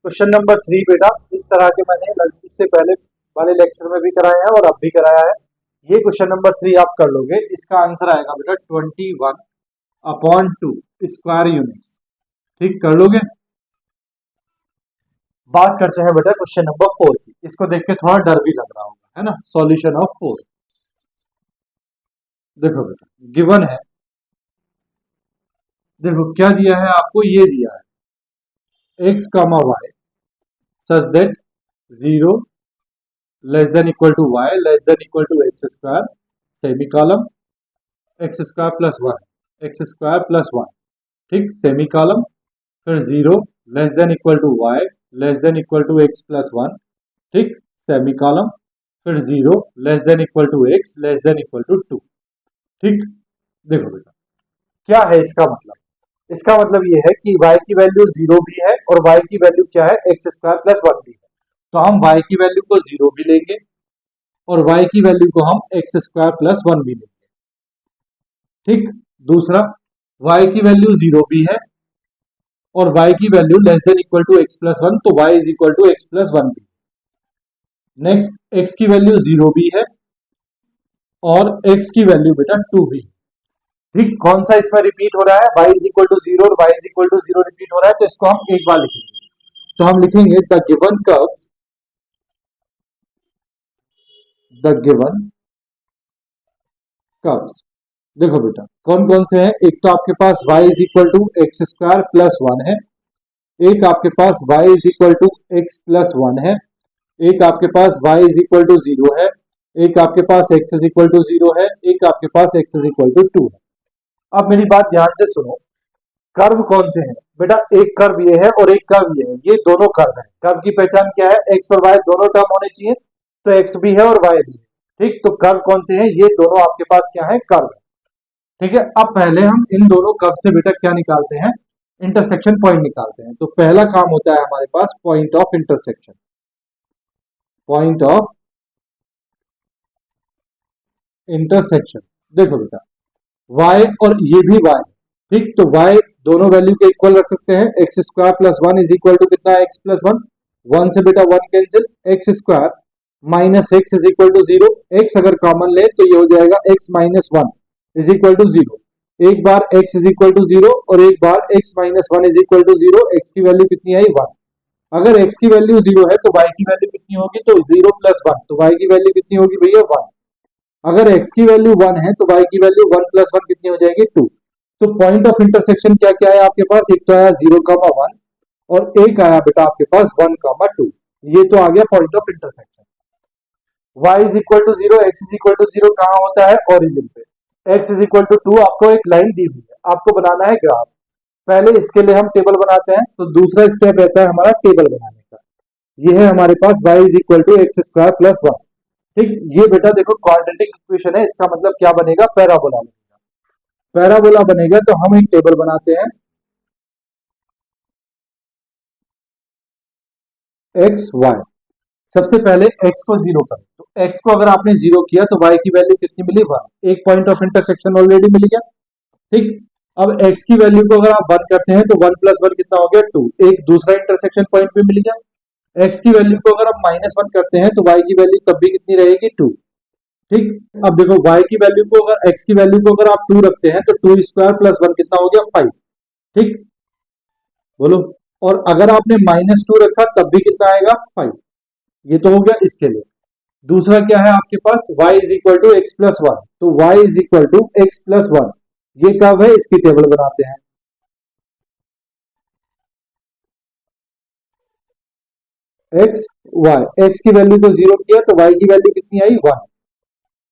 Question number 3 बेटा इस तरह के मैंने इससे पहले वाले लेक्चर में भी कराया है और अब भी कराया है। ये क्वेश्चन नंबर 3 आप कर लोगे, इसका आंसर आएगा बेटा 21/2 स्क्वायर यूनिट्स। ठीक, कर लोगे। बात करते हैं बेटा क्वेश्चन नंबर 4 की, इसको देख के थोड़ा डर भी लग रहा होगा, है ना, सॉल्यूशन ऑफ 4। देखो बेटा गिवन है, देखो क्या दिया है आपको, ये दिया है x, y such that 0 less than equal to y less than equal to x², semi column x² plus 1 x² plus 1। ठीक, सेमी कॉलम, फिर 0 less than equal to y less than equal to x plus 1। ठीक, semi column, फिर 0 less than equal to x less than equal to 2। ठीक, देखो बेटा क्या है इसका मतलब, इसका मतलब ये है कि y की वैल्यू 0 भी है और y की वैल्यू क्या है x² प्लस 1 भी है, तो हम y की वैल्यू को 0 भी लेंगे और y की वैल्यू को हम एक्स स्क्वायर प्लस 1 भी लेंगे। ठीक, दूसरा y की वैल्यू 0 भी है और y की value less than equal to x plus 1, तो y is equal to x plus 1 भी। नेक्स्ट, x की वैल्यू 0 भी है और x की वैल्यू बेटा 2 भी। ठीक, कौन सा इसमें रिपीट हो रहा है, y इज इक्वल टू 0 और y is equal to 0 repeat हो रहा है, तो इसको हम एक बार लिखेंगे। तो हम लिखेंगे द गिवन कर्व्स। देखो बेटा कौन कौन से हैं, एक तो आपके पास y is equal to x square plus 1 है, एक आपके पास y is equal to x plus 1 है, एक आपके पास y इज इक्वल टू 0 है, एक आपके पास x इज इक्वल टू 0 है, एक आपके पास x इज इक्वल टू 2 है। अब मेरी बात ध्यान से सुनो, कर्व कौन से हैं बेटा, एक कर्व ये है और एक कर्व ये है, ये दोनों कर्व हैं। कर्व की पहचान क्या है, x और y दोनों टर्म होने चाहिए, तो x भी है और y भी है। ठीक, तो कर्व कौन से हैं, ये दोनों आपके पास क्या है, कर्व। ठीक है, अब पहले हम इन दोनों कर्व से बेटा क्या निकालते हैं, इंटरसेक्शन पॉइंट निकालते हैं। तो पहला काम होता है हमारे पास point of intersection. Point of intersection, देखो बेटा y और ये भी y, ठीक, तो y दोनों वैल्यू के इक्वल रख सकते हैं। X square plus 1 is equal to कितना है, एक्स प्लस 1, 1 से बेटा 1 cancel, x square minus x is equal to 0, x अगर कॉमन ले तो ये हो जाएगा x minus 1 is equal to 0। एक बार x इज इक्वल टू 0 और एक बार x minus 1 is equal to 0, x की वैल्यू कितनी आई, 1। अगर x की वैल्यू 0 है तो y की वैल्यू कितनी होगी, तो 0 प्लस 1, तो y की वैल्यू कितनी होगी भैया, 1। अगर x की वैल्यू 1 है तो y की वैल्यू 1 प्लस 1 कितनी हो जाएगी, 2। तो पॉइंट ऑफ इंटरसेक्शन क्या क्या है आपके पास, एक तो आया 0,1 और एक आया बेटा आपके पास 1,2। ये तो आ गया point of intersection. y is equal to 0, x is equal to 0 कहाँ होता है, ओरिजिन पे। x इज इक्वल टू 2, आपको एक लाइन दी हुई है, आपको बनाना है ग्राफ। पहले इसके लिए हम टेबल बनाते हैं, तो दूसरा स्टेप रहता है हमारा टेबल बनाने का। ये है हमारे पास y is equal to x square plus 1। ठीक, ये बेटा देखो क्वाड्रेटिक इक्वेशन है, इसका मतलब क्या बनेगा, पैराबोला बनेगा। पैराबोला बनेगा तो हम एक टेबल बनाते हैं, एक्स वाई। सबसे पहले x को 0 करें, तो x को अगर आपने 0 किया तो y की वैल्यू कितनी मिली, 1। एक पॉइंट ऑफ इंटरसेक्शन ऑलरेडी मिल गया। ठीक, अब x की वैल्यू को अगर आप 1 करते हैं तो 1 प्लस 1 कितना हो गया, 2। एक दूसरा इंटरसेक्शन पॉइंट भी मिल गया। x की वैल्यू को अगर आप माइनस 1 करते हैं तो y की वैल्यू तब भी कितनी रहेगी, 2। ठीक, अब देखो y की वैल्यू को अगर x की वैल्यू को अगर आप 2 रखते हैं तो 2 स्क्वायर प्लस 1 कितना हो गया, 5। ठीक, बोलो, और अगर आपने -2 रखा तब भी कितना आएगा, 5। ये तो हो गया इसके लिए। दूसरा क्या है आपके पास, y is equal to x plus 1, तो y is equal to x plus 1, ये कब है, इसकी टेबल बनाते हैं। x y, x की वैल्यू को 0 किया तो y की वैल्यू कितनी आई, 1।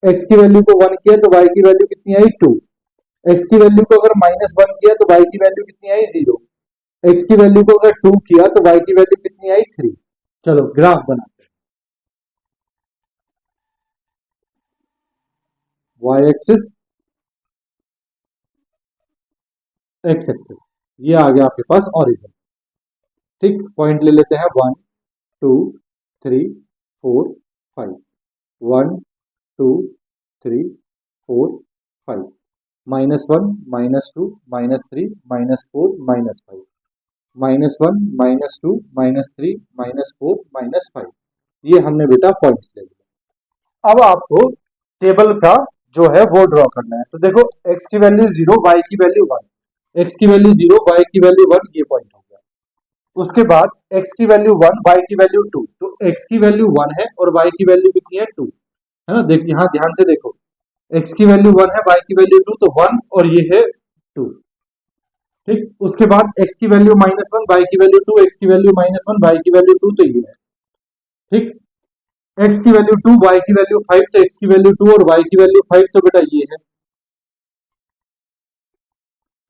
x की वैल्यू को 1 किया तो y की वैल्यू कितनी आई, 2। x की वैल्यू को अगर -1 किया तो y की वैल्यू कितनी आई, 0। x की वैल्यू को अगर 2 किया तो y की वैल्यू कितनी आई, 3। चलो ग्राफ बनाते हैं। y एक्सिस, x एक्सिस, ये आ गया आपके पास ओरिजिन। ठीक, पॉइंट ले लेते हैं 1 2 3 4 5, 1 2 3 4 5, -1 -2 -3 -4 -5, -1 -2 -3 -4 -5, ये हमने बेटा पॉइंट्स ले लिया। अब आपको टेबल का जो है वो ड्रॉ करना है। तो देखो x की वैल्यू 0, y की वैल्यू 1, x की वैल्यू 0, y की वैल्यू 1, ये पॉइंट हो गया। उसके बाद x की वैल्यू 1, y की वैल्यू 2, तो x की वैल्यू 1 है और y की वैल्यू कितनी है, 2 है ना। देखिए यहाँ ध्यान से देखो, x की वैल्यू 1 है, y की वैल्यू 2, तो 1 और ये है 2। ठीक, उसके बाद x की वैल्यू -1, y की वैल्यू 2, x की वैल्यू -1, y की वैल्यू 2, तो ये है। ठीक, x की वैल्यू 2, y की वैल्यू 5, तो x की वैल्यू 2 और y की वैल्यू 5, तो बेटा ये है।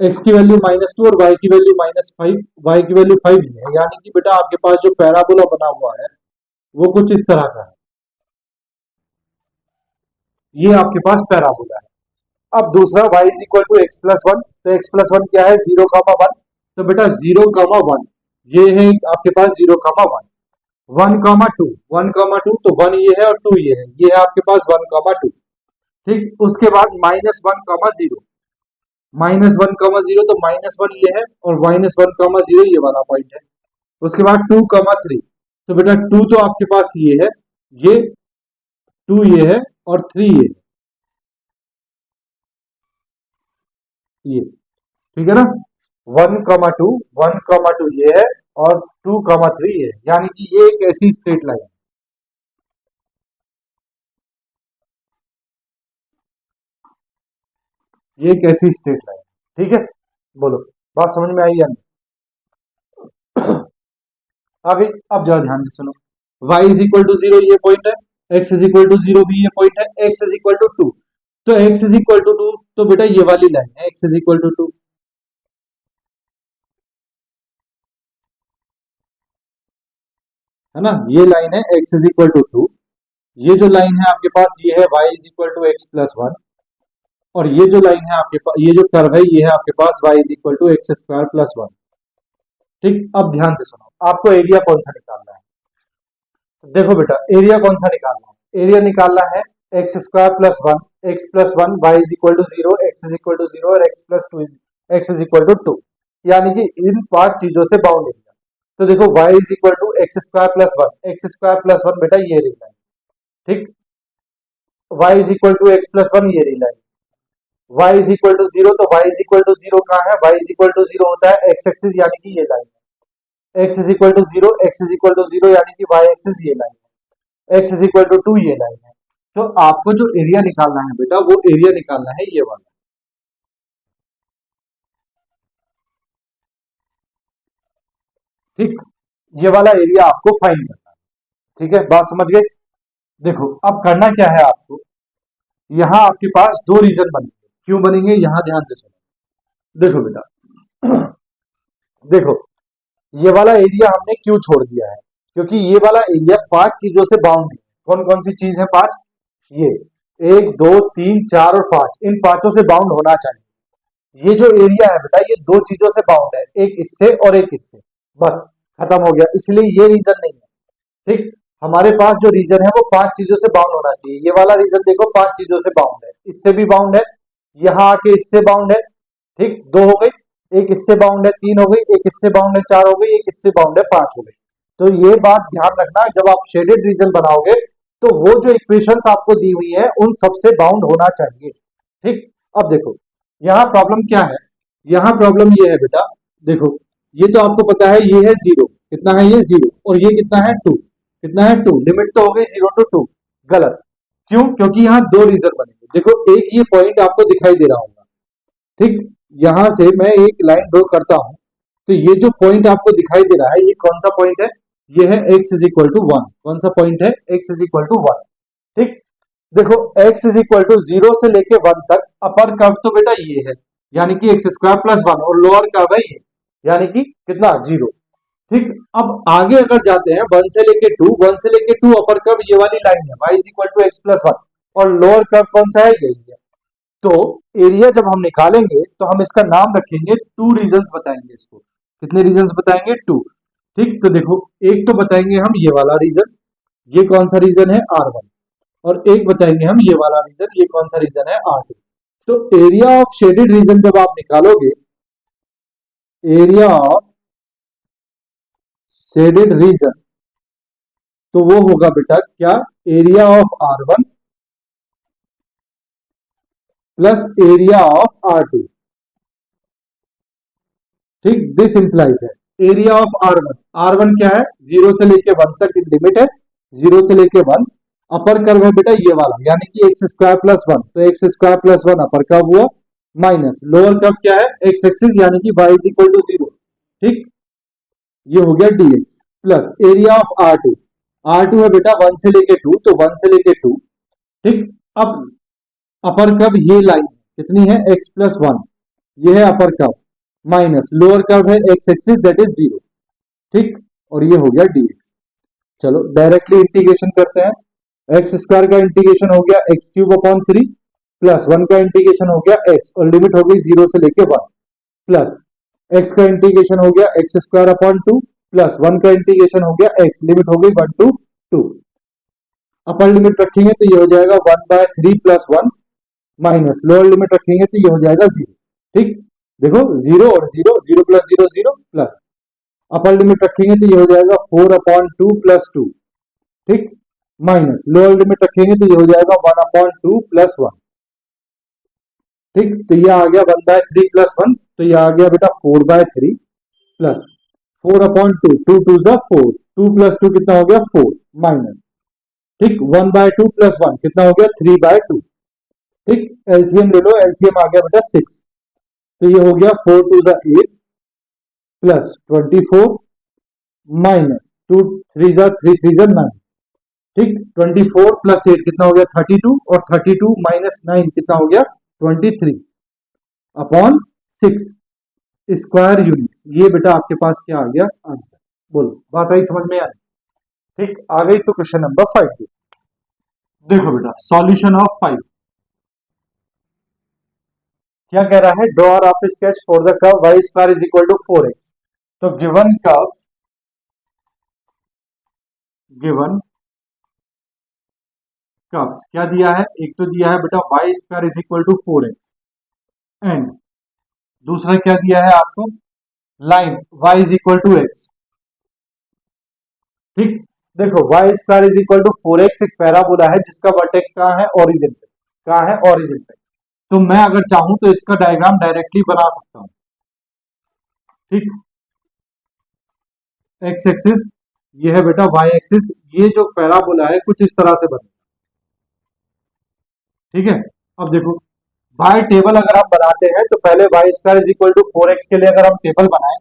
x की वैल्यू -2 और y की वैल्यू -5, y की वैल्यू 5 ही है, यानी कि बेटा आपके पास जो पैराबोला बना हुआ है वो कुछ इस तरह का है। ये आपके पास पैराबोला है। अब दूसरा y is equal to x plus 1, तो x प्लस 1 क्या है, 0,1, तो बेटा 0,1, ये है आपके पास 0,1। 1,2, 1,2, तो 1 ये है और 2 ये है आपके पास 1,2। ठीक, उसके बाद -1,0, -1,0, तो -1 ये है और -1,0 ये वाला पॉइंट है। उसके बाद 2,3, तो बेटा 2 तो आपके पास ये है, ये 2 ये है और 3 ये ठीक है ना। 1,2, 1,2 ये है और 2,3 है, यानी कि ये एक ऐसी स्ट्रेट लाइन है। ये एक ऐसी स्ट्रेट लाइन, ठीक है। बोलो, बात समझ में आई या नहीं? आ गई। अब जरा ध्यान से सुनो। y इज इक्वल टू 0 ये पॉइंट है, x इज इक्वल टू 0 भी ये पॉइंट है, x इज इक्वल टू 2, तो x इज इक्वल टू 2, तो बेटा ये वाली लाइन है x इज इक्वल टू 2, है ना। ये लाइन है x इज इक्वल टू 2। ये जो लाइन है आपके पास ये है y is equal to x plus 1, और ये जो लाइन है आपके पास, ये जो कर्व है ये है आपके पास y is equal to x square plus 1। ठीक, अब ध्यान से सुनो, आपको एरिया कौन सा निकालना है। तो देखो बेटा, एरिया कौन सा निकालना है, एरिया निकालना है x square plus 1, x plus 1, y is equal to 0, x is equal to 0 और x plus 2 x is equal to 2, यानी कि इन 5 चीजों से बाउंड एरिया। तो देखो y is equal to x square plus 1, x square plus 1 बेटा ये रही लाइन, ठीक। y is equal to x plus 1 ये रही line, y is equal to 0, तो y इज इक्वल टू 0 कहाँ है, y इज इक्वल टू 0 होता है x एक्सिस, यानी कि ये लाइन है। x is equal to 0, x is equal to 0 यानी कि y एक्सिस ये लाइन है, x इज इक्वल टू 2 ये लाइन है। तो आपको जो एरिया निकालना है बेटा, वो एरिया निकालना है ये वाला, ठीक। ये वाला एरिया आपको फाइंड करना है, ठीक है, बात समझ गए। देखो अब करना क्या है आपको, यहाँ आपके पास दो रीजन बनेंगे, क्यों बनेंगे यहाँ ध्यान से सुनो। देखो बेटा, देखो ये वाला एरिया हमने क्यों छोड़ दिया है, क्योंकि ये वाला एरिया 5 चीजों से बाउंड है। कौन कौन सी चीज है 5, ये 1 2 3 4 और 5, इन पांचों से बाउंड होना चाहिए। ये जो एरिया है बेटा, ये दो चीजों से बाउंड है, एक इससे और एक इससे, बस खत्म हो गया, इसलिए ये रीजन नहीं है, ठीक। हमारे पास जो रीजन है वो 5 चीजों से बाउंड होना चाहिए। ये वाला रीजन देखो 5 चीजों से बाउंड है, इससे भी बाउंड है, यहाँ आके इससे बाउंड है, ठीक, 2 हो गई, एक इससे बाउंड है 3 हो गई, एक इससे बाउंड है 4 हो गई, एक इससे बाउंड है 5 हो गई। तो ये बात ध्यान रखना, जब आप शेडेड रीजन बनाओगे तो वो जो इक्वेशंस आपको दी हुई है उन सबसे बाउंड होना चाहिए, ठीक। अब देखो यहाँ प्रॉब्लम क्या है, यहाँ प्रॉब्लम ये है बेटा, देखो ये तो आपको पता है ये है 0, कितना है ये 0, और ये कितना है 2, कितना है 2, लिमिट तो हो गई 0 to 2, गलत। क्यों, क्योंकि यहाँ दो रीजन बनेंगे। देखो एक ये पॉइंट आपको दिखाई दे रहा होगा, ठीक, यहां से मैं एक लाइन ड्रॉ करता हूं, तो ये जो पॉइंट आपको दिखाई दे रहा है ये कौन सा पॉइंट है, ये है x इज इक्वल टू 1, कौन सा पॉइंट है, x इज इक्वल टू 1, ठीक। देखो x इज इक्वल टू 0 से लेके 1 तक अपर कर्व तो बेटा ये है, यानी कि एक्स स्क्वायर प्लस 1, और लोअर कर्व है ये, यानी कि कितना 0, ठीक। अब आगे अगर जाते हैं 1 से लेके 2, 1 से लेके 2 अपर कर्व ये वाली लाइन है, y is equal to x plus 1, और लोअर कर्व कौन सा है, यही है। तो एरिया जब हम निकालेंगे तो हम इसका नाम रखेंगे, 2 रीजंस बताएंगे इसको, कितने रीजंस बताएंगे, 2, ठीक। तो देखो एक तो बताएंगे हम ये वाला रीजन, ये कौन सा रीजन है, R1, और एक बताएंगे हम ये वाला रीजन, ये कौन सा रीजन है, R2। तो एरिया ऑफ शेडेड रीजन जब आप निकालोगे, एरिया ऑफ शेडेड रीजन, तो वो होगा बेटा क्या, area of R1 plus area of R2, ठीक। दिस इंप्लाइज है एरिया ऑफ R1, R1 क्या है, 0 से लेके 1 तक लिमिट है, 0 से लेके 1, अपर कर्व है बेटा ये वाला, यानी कि एक्स स्क्वायर प्लस 1, तो x square plus 1 upper curve हुआ, माइनस लोअर कर्व क्या है, एक्स एक्सिस, यानी कि y इज इक्वल टू 0, ठीक, ये हो गया dx, plus area of R2, R2 है बेटा 1 से लेके 2, तो 1 से लेके 2, ठीक। अब अपर कर्व ये लाइन कितनी है, x प्लस 1, ये है upper curve, minus lower curve है एक्स एक्सिस दैट इज 0, ठीक, और ये हो गया dx। चलो डायरेक्टली इंटीग्रेशन करते हैं, एक्स स्क्वायर का इंटीग्रेशन हो गया एक्स क्यूब अपॉन 3, प्लस 1 का इंटीग्रेशन हो गया x, और लिमिट हो गई 0 से लेके 1, प्लस x का इंटीग्रेशन हो गया एक्स स्क्वायर अपॉन 2, प्लस 1 का इंटीग्रेशन हो गया x, लिमिट हो गई 1 to 2। अपर लिमिट रखेंगे तो ये हो जाएगा 1/3 प्लस 1 माइनस लोअर लिमिट रखेंगे तो ये हो जाएगा 0। ठीक, देखो 0 और 0, 0 प्लस 0 0 प्लस अपर लिमिट रखेंगे तो ये हो जाएगा 4/2 प्लस 2। ठीक, माइनस लोअर लिमिट रखेंगे तो ये हो जाएगा 1/2 प्लस 1। ठीक, तो ये आ गया 1/3 प्लस 1, तो ये आ गया बेटा 4/3 प्लस 4/2, 2 2 जा 4, 2 प्लस 2 कितना हो गया 4 माइनस। ठीक, 1/2 प्लस 1 कितना हो गया 3/2। ठीक, एलसीएम ले लो, एलसीएम आ गया बेटा 6, तो ये हो गया 4 2 जा 8 प्लस 24 माइनस 2 3 जा 3 3 जा 9। ठीक, 24 प्लस 8 कितना हो गया 32, और 32 माइनस 9 कितना हो गया 23 अपॉन 6 स्क्वायर यूनिट्स। ये बेटा आपके पास क्या आ गया आंसर। बोलो, बात आई समझ में? आई? ठीक, आ गई तो क्वेश्चन नंबर 5 देखो बेटा, सॉल्यूशन ऑफ 5 क्या कह रहा है, draw rough sketch for the curve y square is equal to 4x। तो गिवन कर्व्स क्या दिया है, एक तो दिया है बेटा y square is equal to 4x, and दूसरा क्या दिया है आपको, line y is equal to x। ठीक, देखो y square is equal to 4x एक पैराबोला है जिसका वर्टेक्स कहाँ है, ओरिजिन पे। कहाँ है, ओरिजिन पे। तो मैं अगर चाहूं तो इसका डायग्राम डायरेक्टली बना सकता हूं। ठीक, एक्स एक्सिस ये है बेटा, वाई एक्सिस, ये जो पैराबोला है कुछ इस तरह से बने। ठीक है, अब देखो बाय टेबल अगर हम बनाते हैं तो पहले y square is equal to 4x के लिए अगर हम टेबल बनाएं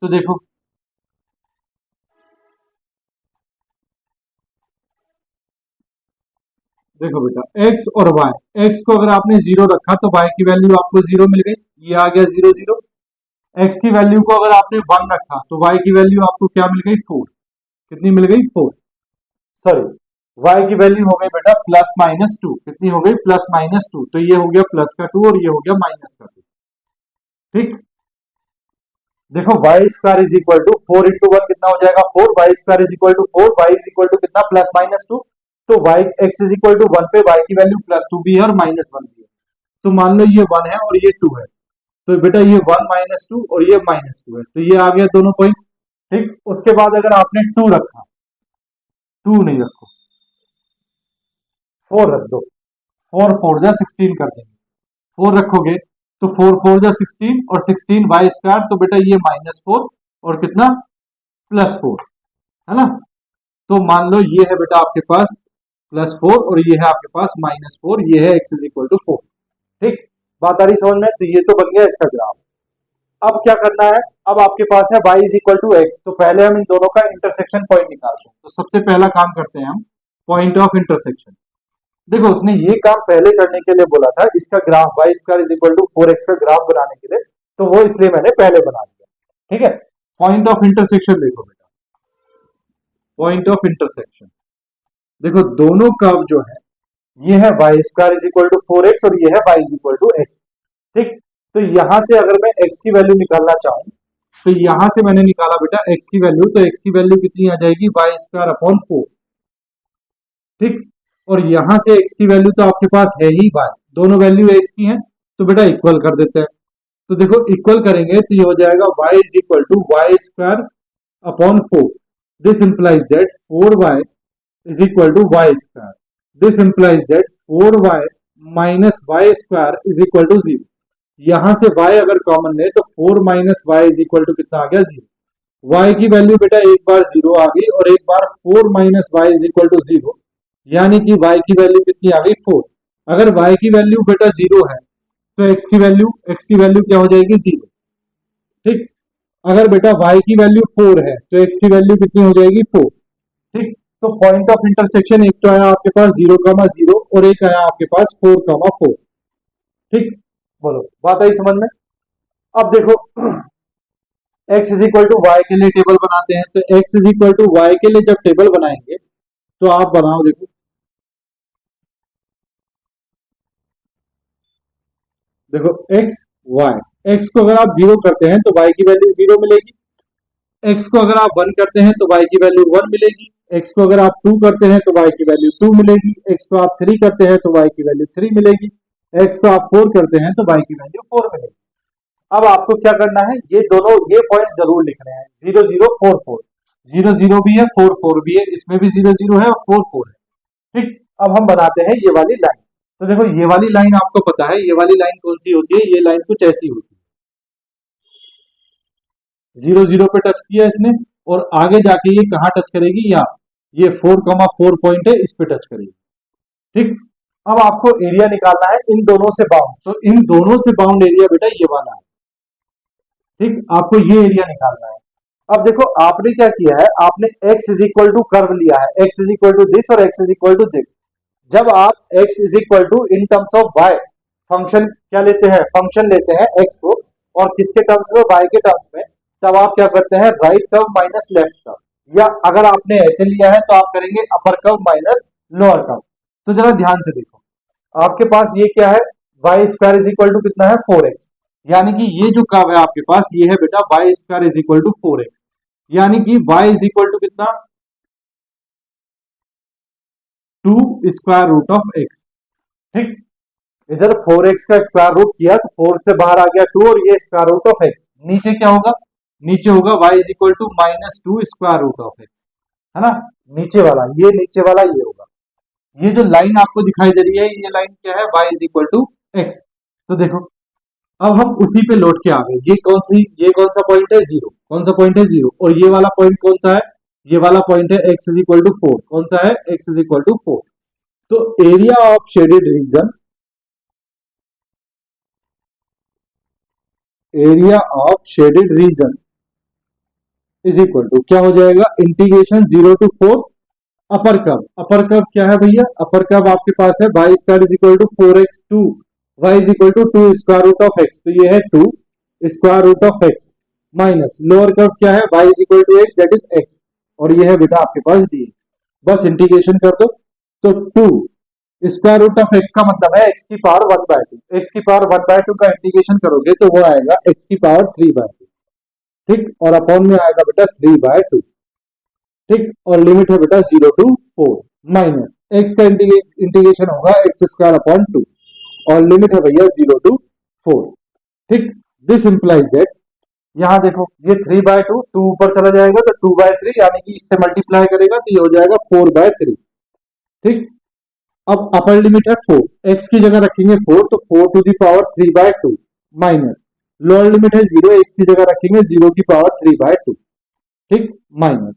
तो देखो देखो बेटा x और y, x को अगर आपने 0 रखा तो y की वैल्यू आपको 0 मिल गई, ये आ गया 0 0। x की वैल्यू को अगर आपने 1 रखा तो y की वैल्यू आपको क्या मिल गई 4। कितनी मिल गई 4, सॉरी y की वैल्यू हो गई बेटा प्लस माइनस 2। कितनी हो गई, प्लस माइनस 2, तो ये हो गया प्लस का 2 और ये हो गया माइनस का 2। ठीक, देखो y square is equal to 4 into 1 कितना हो जाएगा 4, y square is equal to 4, y is equal to कितना प्लस माइनस 2। तो y x is equal to 1 पे y की वैल्यू प्लस 2 भी है और माइनस 1 भी है। तो मान लो ये 1 है और ये 2 है, तो बेटा ये 1 माइनस 2 और ये माइनस 2 है, तो ये आ गया दोनों पॉइंट। ठीक, उसके बाद अगर आपने 2 रखा, 2 नहीं रखो 4 रख दो, 4 4 जा 16 कर देंगे, 4 रखोगे तो 4 4 जा 16 और 16 वाई स्क्वायर, तो बेटा ये माइनस 4 और कितना प्लस 4 है ना। तो मान लो ये है बेटा आपके पास प्लस 4 और ये है आपके पास माइनस 4, ये है x इज इक्वल टू 4। ठीक, बात आ रही समझ में? तो ये तो बन गया इसका ग्राफ। अब क्या करना है, अब आपके पास है y is equal to x, तो पहले हम इन दोनों का इंटरसेक्शन पॉइंट निकालते हैं। तो सबसे पहला काम करते हैं हम पॉइंट ऑफ इंटरसेक्शन। देखो उसने ये काम पहले करने के लिए बोला था, इसका graph y square is equal to 4x का ग्राफ बनाने के लिए, तो वो इसलिए मैंने पहले बना दिया। ठीक है, पॉइंट ऑफ इंटरसेक्शन देखो बेटा, पॉइंट ऑफ इंटरसेक्शन देखो दोनों कर्व जो है, ये है y square is equal to 4x और ये है y is equal to x। ठीक, तो यहां से अगर मैं x की वैल्यू निकालना चाहूं तो यहां से मैंने निकाला बेटा x की वैल्यू, तो x की वैल्यू कितनी आ जाएगी y स्क्वायर अपॉन 4। ठीक, और यहां से x की वैल्यू तो आपके पास है ही y, दोनों वैल्यू x की हैं, तो बेटा इक्वल कर देते हैं। तो देखो इक्वल करेंगे तो ये हो जाएगा y is equal to y square upon 4। This implies that 4y is equal to y square. This implies that 4y minus y square is equal to 0। यहां से y अगर कॉमन ले तो 4 minus y is equal to कितना आ गया 0। y की value बेटा एक बार 0 आ गई और एक बार 4 minus y is equal to 0, यानी कि y की वैल्यू कितनी आ गई 4। अगर y की वैल्यू बेटा 0 है तो x की वैल्यू क्या हो जाएगी 0। ठीक, अगर बेटा y की वैल्यू 4 है तो x की वैल्यू कितनी हो जाएगी 4। ठीक, तो पॉइंट ऑफ इंटरसेक्शन एक तो आया आपके पास 0,0 और एक आया आपके पास 4,4। ठीक, बोलो बात आई समझ में? अब देखो x is equal to y के लिए टेबल बनाते हैं, तो x is equal to y के लिए जब टेबल बनाएंगे तो आप बनाओ, देखो देखो x y, x को अगर आप 0 करते हैं तो y की वैल्यू 0 मिलेगी, x को अगर आप 1 करते हैं तो y की वैल्यू 1 मिलेगी, x को अगर आप 2 करते हैं तो y की वैल्यू 2 मिलेगी, x को आप 3 करते हैं तो y की वैल्यू 3 मिलेगी, x को आप 4 करते हैं तो y की वैल्यू 4 मिलेगी। अब आपको क्या करना है, ये दोनों ये पॉइंट जरूर लिखने हैं, 0 0 4 4, 0 0 भी है 4 4 भी है, इसमें भी 0 0 है और 4 4 है। ठीक, अब हम बनाते हैं ये वाली लाइन। तो देखो ये वाली लाइन आपको पता है, ये वाली लाइन कौन सी होती है, ये लाइन कुछ ऐसी होती है, 0 0 पे टच किया इसने और आगे जाके ये कहां टच करेगी, यहाँ, ये 4,4 पॉइंट है, इस पे टच करेगी। ठीक, अब आपको एरिया निकालना है इन दोनों से बाउंड, तो इन दोनों से बाउंड एरिया बेटा ये वाला है। ठीक, आपको ये एरिया निकालना है। अब देखो आपने क्या किया है, आपने x is equal to curve लिया है, x is equal to this और x is equal to this. जब आप x is equal to in terms of y function क्या लेते हैं, फंक्शन लेते हैं x को और किसके टर्म्स में, y के टर्म्स में, तब आप क्या करते हैं, right curve minus left curve, या अगर आपने ऐसे लिया है तो आप करेंगे upper curve minus lower curve. तो जरा ध्यान से देखो, आपके पास ये क्या है, y square is equal to कितना है 4x, यानी कि ये जो कर्व है आपके पास ये है बेटा y square is equal to 4x, यानी कि y इज इक्वल टू कितना, 2 स्क्वायर रूट ऑफ x। ठीक, इधर 4x का स्क्वायर रूट किया तो 4 से बाहर आ गया 2 और ये स्क्वायर रूट ऑफ x, नीचे क्या होगा, नीचे होगा y is equal to -2 square root of x, है ना, नीचे वाला, ये नीचे वाला ये होगा। ये जो लाइन आपको दिखाई दे रही है ये लाइन क्या है, y is equal to x। तो देखो अब हम उसी पे लौट के आ गए, ये कौन सा पॉइंट है, 0, कौन सा पॉइंट है 0, और ये वाला पॉइंट कौन सा है, ये वाला पॉइंट है x इज इक्वल टू 4, कौन सा है, x इज इक्वल टू 4। तो area of shaded region, area of shaded region is equal to क्या हो जाएगा, integration 0 to 4 upper curve, upper curve क्या है भैया, अपर कर्व आपके पास है y square is equal to 4x 2 y is equal to 2 square root of x, तो ये है 2 square root of x minus lower curve क्या है, y is equal to x that is x, और ये है बेटा आपके पास dx। बस इंटीग्रेशन कर दो, तो 2 स्क्वायर रूट ऑफ x का मतलब है x की पावर 1/2, x की पावर 1/2 का इंटीग्रेशन करोगे तो वो आएगा x की पावर 3/2। ठीक, और अपॉन में आएगा बेटा 3/2। ठीक, और लिमिट है बेटा 0 टू 4 माइनस एक्स का इंटीग्रेशन होगा एक्स स्क्वायर अपॉन 2 और लिमिट है भैया 0 टू 4। ठीक, दिस इंप्लाइज दैट, यहां देखो ये 3/2, 2 ऊपर चला जाएगा तो 2/3, यानी कि इससे मल्टीप्लाई करेगा तो ये हो जाएगा 4/3। ठीक, अब अपर लिमिट है 4, एक्स की जगह रखेंगे 4 तो 4 to the power 3/2 minus lower limit है 0, एक्स की जगह रखेंगे 0 की पावर 3/2। ठीक, माइनस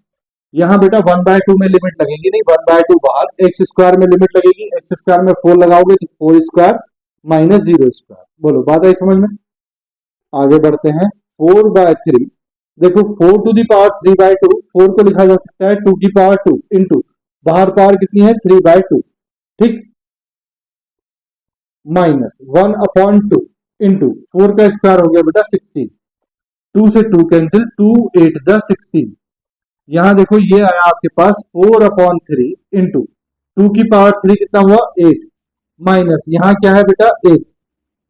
यहाँ बेटा 1/2 में लिमिट लगेगी नहीं, 1/2 बाहर, एक्स स्क्वायर में लिमिट लगेगी, एक्स स्क्वायर में 4 लगाओगे तो 4 स्क्वायर माइनस 0 स्क्वायर। बोलो बात आई समझ में, आगे बढ़ते हैं। 4/3, देखो 4 टू दी पावर 3/2, 4 को लिखा जा सकता है 2 की पावर 2 इंटू बाहर पावर कितनी है 3/2। ठीक, माइनस 1/2 इंटू 4 का स्क्वायर हो गया बेटा 16, 2 से 2 कैंसिल, 2 8 जा 16, यहां देखो ये आया आपके पास 4/3 इंटू 2 की पावर 3 कितना हुआ 8 माइनस यहाँ क्या है बेटा 8।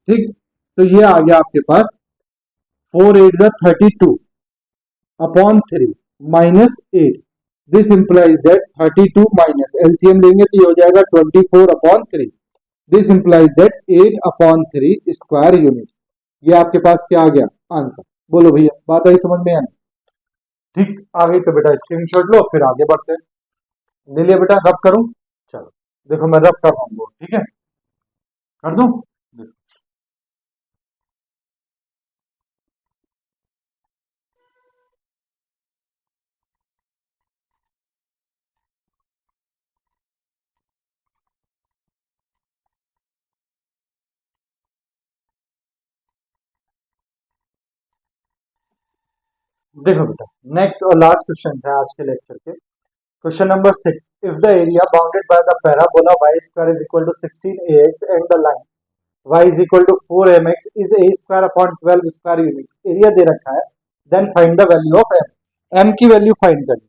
ठीक, तो ये आ गया आपके पास 4 8 जा 32 upon 3 minus 8। This implies that 32 minus LCM लेंगे तो ये हो जाएगा 24/3। This implies that 8/3 square unit. ये आपके पास क्या आ गया आंसर। बोलो भैया बात आई समझ में आनी। ठीक, आगे तो बेटा स्क्रीनशॉट लो फिर आगे बढ़ते हैं। ले लिया बेटा, रब करूं, चलो देखो मैं रब कर रहा हूँ, ठीक है कर दूं। देखो बेटा नेक्स्ट और लास्ट क्वेश्चन है आज के लेक्चर के, question number 6। If the area bounded by the parabola y square is equal to 16ax and the line y is equal to 4mx is a square upon 12 square units, area दे रखा है, then find the value of m, m की value find करनी है।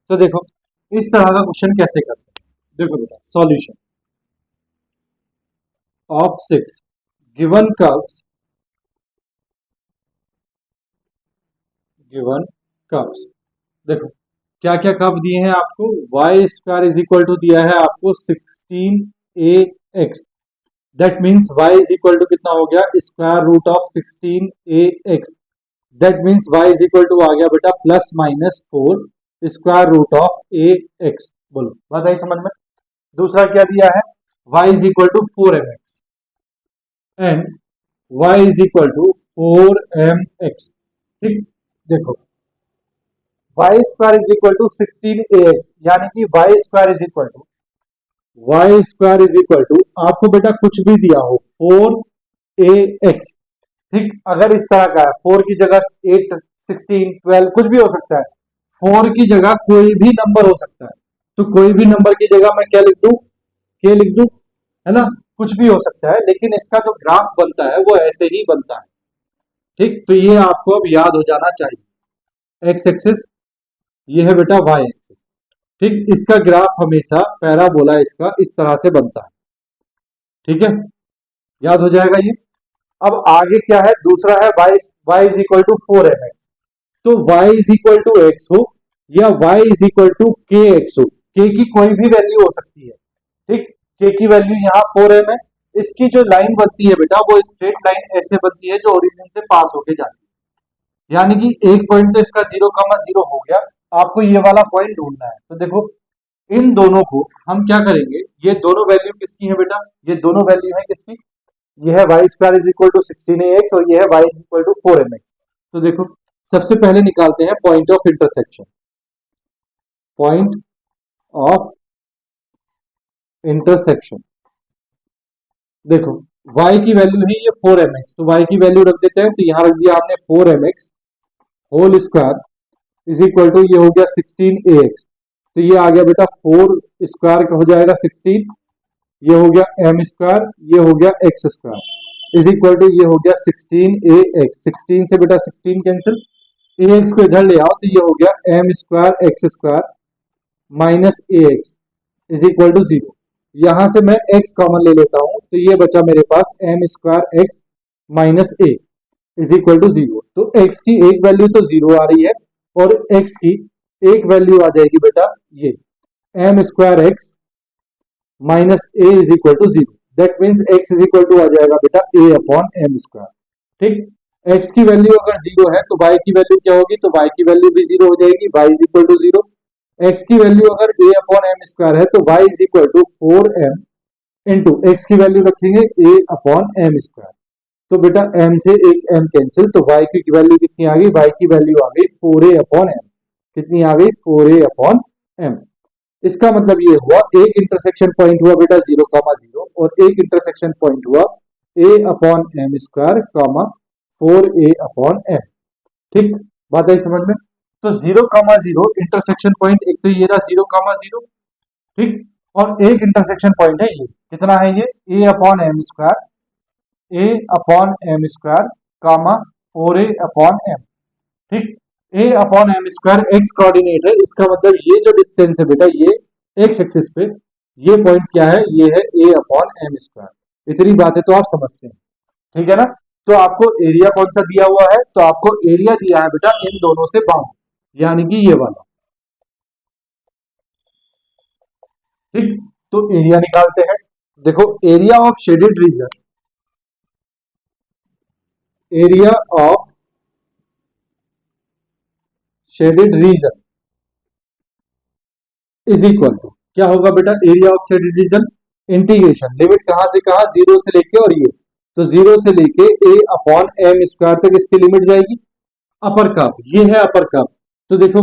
तो देखो इस तरह का क्वेश्चन कैसे करते हैं, देखो बेटा solution of 6 given curves, given curves. देखो क्या क्या कर्व दिए हैं आपको, y square is equal to दिया है आपको 16ax, that means y is equal to कितना हो गया, square root of 16ax, that means y is equal to आ गया बेटा plus minus 4 square root of ax। बोलो बात आई समझ में। दूसरा क्या दिया है, y is equal to 4mx and y is equal to 4mx। ठीक, देखो y square is equal to 16ax, यानी कि y square is equal to आपको बेटा कुछ भी दिया हो 4ax, ठीक, अगर इस तरह का है 4 की जगह 8 16 12 कुछ भी हो सकता है, 4 की जगह कोई भी नंबर हो सकता है, तो कोई भी नंबर की जगह मैं क्या लिख दूं, के लिख दूं, है ना, कुछ भी हो सकता है, लेकिन इसका जो ग्राफ बनता है वो ऐसे ही बनता है। ठीक, तो ये आपको अब याद हो जाना चाहिए, एक्स एक्सिस ये है बेटा वाई एक्सिस, ठीक, इसका ग्राफ हमेशा पैराबोला इसका इस तरह से बनता है। ठीक है, याद हो जाएगा ये। अब आगे क्या है, दूसरा है y is equal to 4mx, तो y is equal to x हो या y is equal to k x हो, k की कोई भी वैल्यू हो सकती है, ठीक, k की वैल्यू यहाँ 4m है, इसकी जो लाइन बनती है बेटा वो स्ट्रेट लाइन ऐसे बनती है जो ओरिजिन से पास होके जाती है, यानी कि एक पॉइंट तो इसका 0,0 हो गया, आपको ये वाला पॉइंट ढूंढना है। तो देखो इन दोनों को हम क्या करेंगे, ये दोनों वैल्यू किसकी है बेटा, ये दोनों वैल्यू है किसकी, ये है y square is equal to 16ax और ये है Y is equal to 4mx। तो देखो सबसे पहले निकालते हैं point of intersection, point of intersection. देखो y की वैल्यू है ये 4mx, तो y की वैल्यू रख देते हैं, तो यहां रख दिया हमने 4mx whole square is equal to ये हो गया 16ax, तो ये आ गया बेटा 4 स्क्वायर का हो जाएगा 16, ये हो गया m स्क्वायर, ये हो गया x square is equal to ये हो गया 16ax, 16 से बेटा 16 कैंसिल, ax को इधर ले आओ तो ये हो गया m square x square minus ax is equal to 0, यहां से मैं x कॉमन ले लेता हूं, तो ये बचा मेरे पास m square x minus a is equal to 0, तो x की एक वैल्यू तो 0 आ रही है और x की एक वैल्यू आ जाएगी बेटा ये m square x minus a is equal to 0, that means x is equal to आ जाएगा बेटा a अपॉन m स्क्वायर। ठीक, x की वैल्यू अगर 0 है तो y की वैल्यू क्या होगी, तो y की वैल्यू भी 0 हो जाएगी, y is equal to 0, x की वैल्यू अगर a अपॉन m स्क्वायर है तो y is equal to 4m into x की वैल्यू रखेंगे a अपॉन m स्क्वायर, तो बेटा m से एक m कैंसिल, तो y की वैल्यू कितनी आ गई, y की वैल्यू आ गई 4a अपॉन m, कितनी आ गई 4a अपॉन m। इसका मतलब ये हुआ एक इंटरसेक्शन पॉइंट हुआ बेटा 0,0 और एक इंटरसेक्शन पॉइंट हुआ a upon m square comma 4a upon m। ठीक, बात आई समझ में। तो 0,0 इंटरसेक्शन पॉइंट, एक तो ये रहा 0,0, ठीक, और एक इंटरसेक्शन पॉइंट है ये, कितना है ये a upon m square comma 4a upon m। ठीक, a upon m square x coordinate है, इसका मतलब ये जो डिस्टेंस है बेटा ये x एक्सिस पे ये पॉइंट क्या है, ये है a अपॉन m स्क्वायर। इतनी बातें तो आप समझते हैं, ठीक है ना। तो आपको एरिया कौन सा दिया हुआ है, तो आपको एरिया दिया है बेटा इन दोनों से बाउंड, यानी कि ये वाला। ठीक, तो एरिया निकालते हैं। देखो area of shaded region, area of shaded region is equal to क्या होगा बेटा, area of shaded region integration, limit कहां से कहां, 0 से लेके और ये, तो 0 से लेके a अपॉन m स्क्वायर तक इसकी लिमिट जाएगी, अपर कर्व ये है अपर कर्व। तो देखो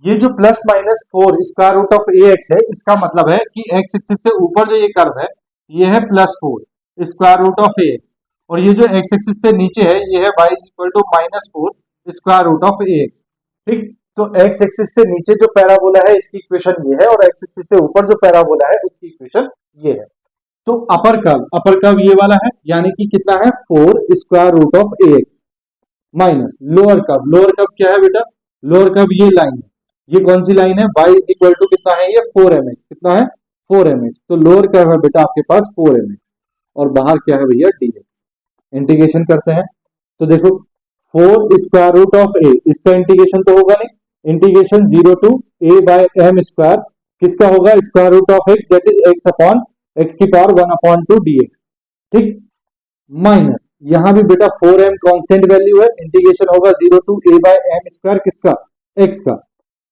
ये जो plus minus 4 square root of a x है, इसका मतलब है कि एक्स एक्सिस से ऊपर जो ये कर्व है ये है +4 square root of a x, और ये जो एक्स एक्सिस से नीचे है ये है y is equal to -4 square root of a x. ठीक, तो एक्स एक्सिस से नीचे जो पैराबोला है इसकी इक्वेशन ये है और एक्स एक्सिस से ऊपर जो पैराबोला है उसकी इक्वेशन ये है। तो अपर कर्व ये वाला है, यानी कि कितना है 4 square root of a x minus lower curve क्या है बेटा, लोअर कर्व ये लाइन है, ये कौन सी लाइन है, y इज इक्वल टू कितना है ये 4mx, कितना है 4mx, तो लोअर कर्व है बेटा आपके पास 4mx और बाहर क्या है भैया dx। इंटीग्रेशन करते हैं तो देखो 4 स्क्वायर रूट ऑफ ए, इसका इंटीग्रेशन तो होगा नहीं, integration 0 to a by m square, किसका होगा, square root of x, that is x upon x की पावर 1 अपॉन 2 dx, ठीक, माइनस यहां भी बेटा 4m कांस्टेंट वैल्यू है, इंटीग्रेशन होगा 0 to a by m square, किसका, x का,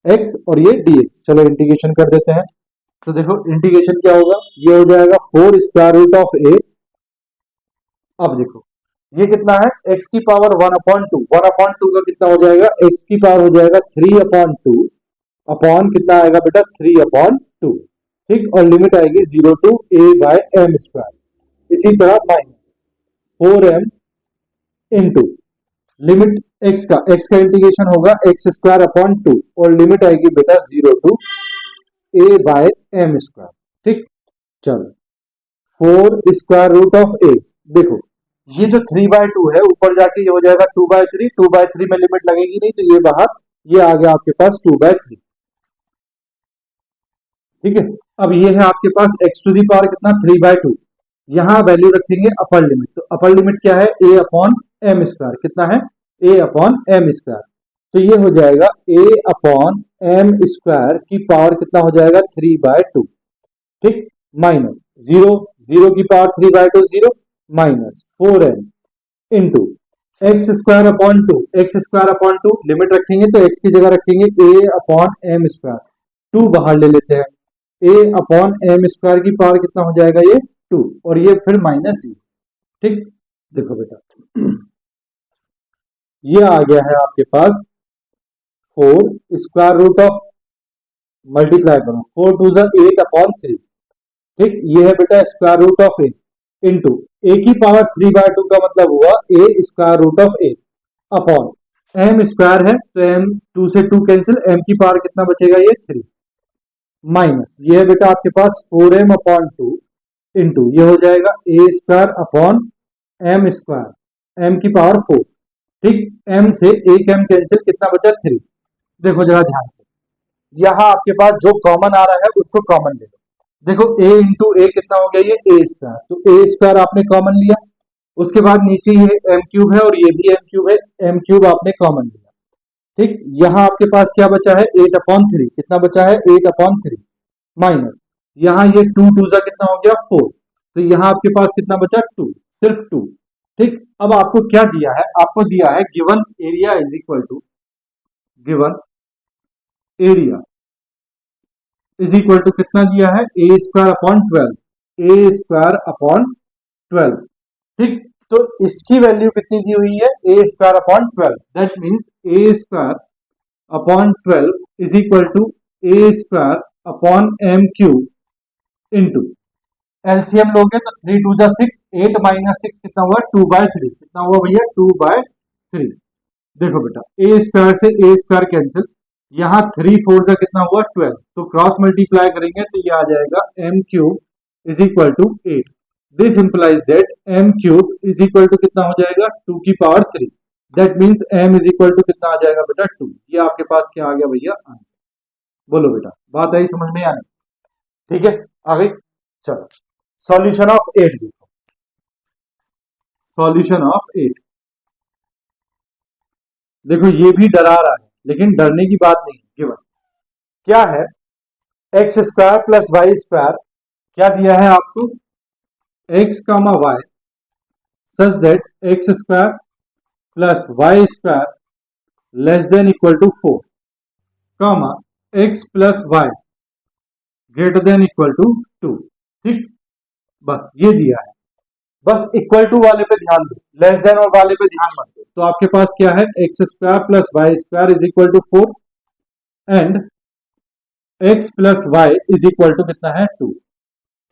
x और ये dx, चलो इंटीग्रेशन कर देते हैं। तो देखो इंटीग्रेशन क्या होगा, ये हो जाएगा 4 स्क्वायर रूट ऑफ a, अब देखो ये कितना है, x की पावर 1 अपॉन 2, 1 अपॉन 2 का कितना हो जाएगा, x की पावर हो जाएगा 3 अपॉन 2 अपॉन कितना आएगा बेटा 3 अपॉन 2, ठीक, और लिमिट आएगी 0 to a by m square, इसी तरह minus 4m into limit x का इंटीग्रेशन होगा एक्स स्क्वायर अपॉन 2 और लिमिट आएगी बेटा 0 to a by m square, ठीक, चलो 4 स्क्वायर रूट ऑफ a, देखो ये जो 3/2 है ऊपर जाके ये हो जाएगा 2/3, 2/3 में लिमिट लगेगी नहीं तो ये बाहर, ये आ गया आपके पास 2/3, ठीक है। अब ये है आपके पास x टू दी पावर कितना 3/2, यहां वैल्यू रखेंगे अपर लिमिट, तो अपर लिमिट क्या है a अपॉन एम स्क्वायर, कितना है a अपॉन एम स्क्वायर, तो ये हो जाएगा a अपॉन एम स्क्वायर की पावर कितना हो जाएगा 3/2, ठीक, माइनस 0, 0 की power 3/2 0, minus 4m into x square upon 2, x square upon 2 limit रखेंगे तो x की जगह रखेंगे a अपॉन एम स्क्वायर, 2 बाहर ले लेते हैं, a अपॉन एम स्क्वायर की पावर कितना हो जाएगा ये 2 और ये फिर माइनस e, ठीक, देखो बेटा ये आ गया है आपके पास 4 स्क्वायर रूट ऑफ, मल्टीप्लाई करो 4 टू 8 अपॉन 3, ठीक, ये है बेटा square root of a into a की पावर 3/2 का मतलब हुआ a square root of a upon m square है तो एम 2 से 2 कैंसिल, एम की पावर कितना बचेगा ये 3, माइनस ये है बेटा आपके पास 4m अपॉन 2 इंटू ये हो जाएगा a square upon m square, m की पावर 4, ठीक, m से एक m कैंसिल, कितना बचा 3, देखो जरा ध्यान से यहां आपके पास जो कॉमन आ रहा है उसको कॉमन ले लो, देखो a इंटू ए कितना हो गया ये a स्क्वायर, तो a स्क्वायर आपने कॉमन लिया, उसके बाद नीचे ये m क्यूब है और ये भी m क्यूब है, m क्यूब आपने कॉमन लिया, ठीक, यहां आपके पास क्या बचा है 8 अपॉन 3, कितना बचा है 8 अपॉन 3, माइनस यहां ये 2 2 जा कितना हो गया 4, तो यहां आपके पास कितना बचा 2, सिर्फ 2, ठीक, अब आपको क्या दिया है, आपको दिया है given area is equal to, given area is equal to कितना दिया है a square upon 12, a square upon 12, ठीक, तो इसकी वैल्यू कितनी दी हुई है a square upon 12, that means a square upon 12 is equal to a square upon m cube into LCM लोगे तो 3 2 जा 6, 8 माइनस 6 कितना हुआ 2/3, कितना हुआ भैया 2/3, देखो बेटा ए स्क्वायर से ए स्क्वायर कैंसिल, यहाँ 3 4 जा कितना हुआ 12, तो क्रॉस मल्टीप्लाई करेंगे तो ये आ जाएगा m cube is equal to 8, this implies that m cube is equal to कितना हो जाएगा 2 की power 3, that means m is equal to कितना आ जाएगा बेटा 2, ये आपके पास क्या आ गया भैया आंसर, बोलो बेटा बात आई समझ में आने, ठीक है, आ गई, चलो सॉल्यूशन ऑफ 8 देखो, सॉल्यूशन ऑफ 8, देखो ये भी डरा रहा है लेकिन डरने की बात नहीं, गिवन क्या है x square plus y square, क्या दिया है आपको x comma y such that x square plus y square less than equal to 4, comma x plus y greater than equal to 2, ठीक, बस ये दिया है, बस इक्वल टू वाले पे ध्यान दो, लेस देन और वाले पे ध्यान मत दो, तो आपके पास क्या है x square plus y square is equal to 4 and x plus y is equal to कितना है 2,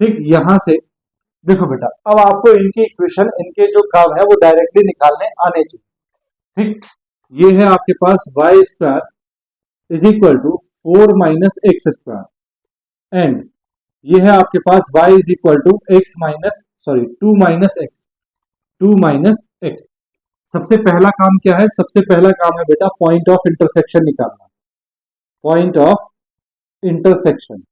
ठीक, यहां से देखो बेटा अब आपको इनकी इक्वेशन, इनके जो काम है वो डायरेक्टली निकालने आने चाहिए, ठीक, ये है आपके पास y square is equal to 4 minus x square and ये है आपके पास y is equal to x minus 2 minus x, सबसे पहला काम क्या है, सबसे पहला काम है बेटा पॉइंट ऑफ इंटरसेक्शन निकालना, पॉइंट ऑफ इंटरसेक्शन,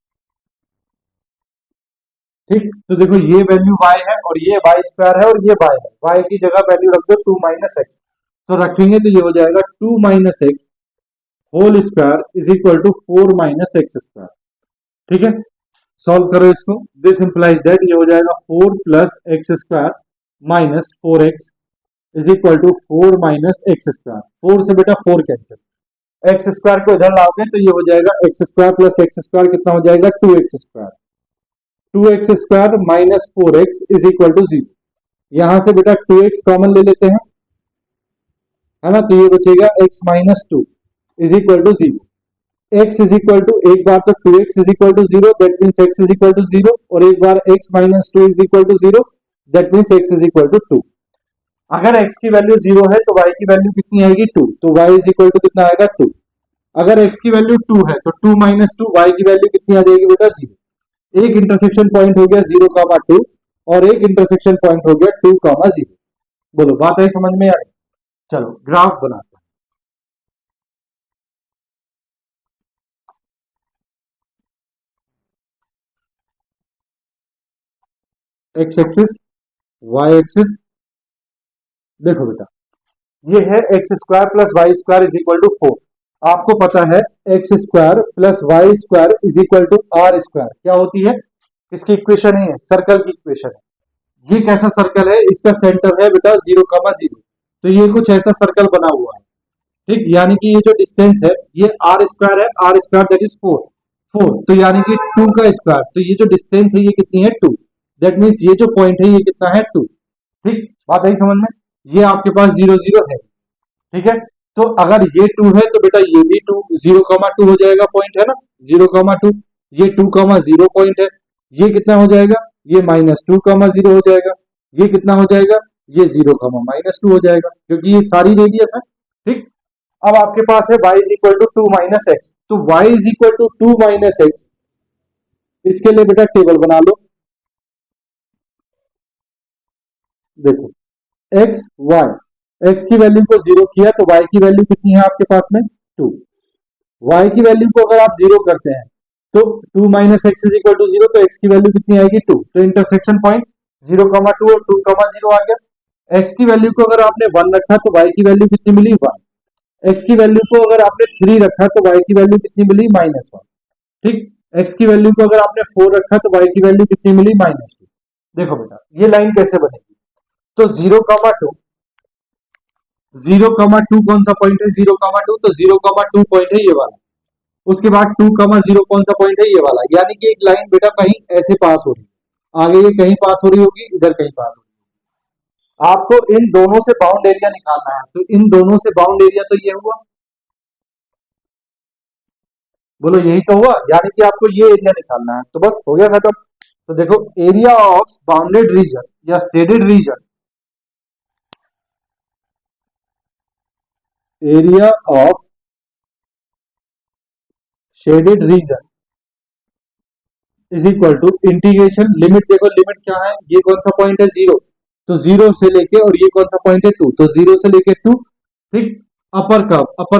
ठीक, तो देखो ये वैल्यू y है और ये y स्क्वायर है और ये y है, y की जगह वैल्यू रख दो 2 माइनस एक्स, तो रखेंगे तो ये हो जाएगा 2 minus x whole square is equal to 4 minus x square. ठीक है, सॉल्व करो इसको। दिस इंप्लाइज दैट ये हो जाएगा 4 plus x square minus 4x is equal to 4 minus x square. 4 से बेटा 4 कैंसिल, एक्स स्क्वायर को इधर लाओगे तो ये हो जाएगा x square plus x square कितना हो जाएगा 2x square. 2x square minus 4x is equal to 0। यहां से बेटा 2x कॉमन ले लेते हैं, है ना, तो ये बचेगा x minus 2 is equal to 0। x is equal to एक बार तो 2x is equal to 0 that means x is equal to 0, और एक बार x minus 2 is equal to 0 that means x is equal to 2। अगर x की value 0 है तो y की वैल्यू कितनी आएगी 2, तो y इज इक्वल टू कितना आएगा 2। अगर x की वैल्यू 2 है तो 2 माइनस 2 y की वैल्यू कितनी आ जाएगी बेटा 0। एक इंटरसेक्शन पॉइंट हो गया 0 कामा 2 और एक इंटरसेक्शन पॉइंट हो गया 2 कामा 0। बोलो बात है समझ में आई? चलो ग्राफ बनाते हैं। एक्स एक्सिस, वाई एक्सिस, देखो बेटा ये है x square plus y square is equal to 4। आपको पता है x square plus y square is equal to r square क्या होती है? इसकी इक्वेशन है, सर्कल की इक्वेशन है। ये कैसा सर्कल है? इसका सेंटर है बेटा 0 कामा 0, तो ये कुछ ऐसा सर्कल बना हुआ है। ठीक, यानी कि ये जो डिस्टेंस है ये आर स्क्वायर है, आर स्क्वायर दैट इज 4 तो यानी कि 2 का स्क्वायर, तो ये जो डिस्टेंस है ये कितनी है 2, दैट मीन्स ये जो पॉइंट है ये कितना है 2। ठीक, बात आई समझ में? ये आपके पास 0 0 है। ठीक है, तो अगर ये 2 है तो बेटा ये भी 2 0 कामा 2 हो जाएगा, पॉइंट है ना 0 कामा 2। ये 2 कामा 0 पॉइंट है, ये कितना हो जाएगा? ये माइनस 2 कामा 0 हो जाएगा। ये कितना हो जाएगा? ये 0 कामा माइनस 2 हो जाएगा, क्योंकि ये सारी रेडियस है। ठीक, अब आपके पास है y is equal to 2 minus x, तो y is equal to 2 minus x, इसके लिए बेटा टेबल बना लो। देखो x y, x की वैल्यू को 0 किया तो y की वैल्यू कितनी है आपके पास में 2। y की वैल्यू को अगर आप 0 करते हैं तो 2 minus x is equal to 0, तो x की वैल्यू कितनी आएगी 2, तो इंटरसेक्शन पॉइंट 0 कामा 2 और 2 कामा 0 आ गया। x की वैल्यू को अगर आपने 1 रखा तो y की वैल्यू कितनी मिली 1। x की वैल्यू को अगर आपने 3 रखा तो y की वैल्यू कितनी मिली -1। ठीक, x की वैल्यू को अगर आपने 4 रखा तो y की वैल्यू कितनी मिली -2। देखो बेटा ये लाइन कैसे बनेगी, तो 0 कामा 2, 0 कामा 2 कौन सा पॉइंट है 0 कामा 2, तो 0 कामा 2 पॉइंट है ये वाला। उसके बाद 2 कामा 0 कौन सा पॉइंट है ये वाला, यानी कि एक लाइन बेटा कहीं ऐसे पास हो रही है, आगे ये कहीं पास हो रही होगी, इधर कहीं पास हो रही होगी। आपको इन दोनों से बाउंड एरिया निकालना है, तो इन दोनों से बाउंड एरिया तो ये हुआ, बोलो यही तो हुआ, यानी कि आपको ये एरिया निकालना है, तो बस हो गया खत्म। तो देखो एरिया ऑफ बाउंडेड रीजन या shaded region, area of shaded region is equal to integration limit. देखो लिमिट क्या है, ये कौन सा पॉइंट है 0, तो 0 से लेके, और ये कौन सा पॉइंट है 2, तो 0 से लेके 2। ठीक, अपर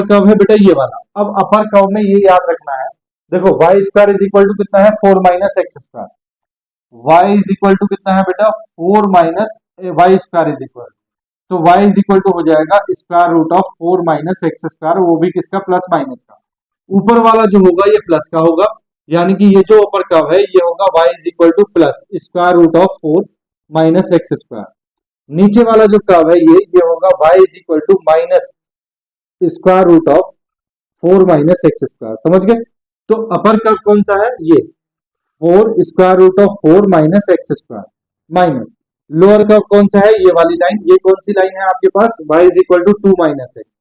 कर्व है बेटा ये वाला। अब अपर कर्व में ये याद रखना है, देखो y square is equal to कितना है 4 minus x square, y is equal to कितना है बेटा 4 minus y square is equal, तो y इज इक्वल टू हो जाएगा square root of 4 minus x square, वो भी किसका प्लस माइनस का। ऊपर वाला जो होगा ये प्लस का होगा, यानी कि ये जो ऊपर कर्व है ये होगा y is equal to plus square root of 4 minus x square. नीचे वाला जो कर्व है ये होगा y is equal to minus square root of 4 minus x square. समझ गए? तो अपर कर्व कौन सा है ये 4 square root of 4 minus x square, minus lower curve कौन सा है ये वाली लाइन, ये कौन सी लाइन है आपके पास y is equal to 2 minus x,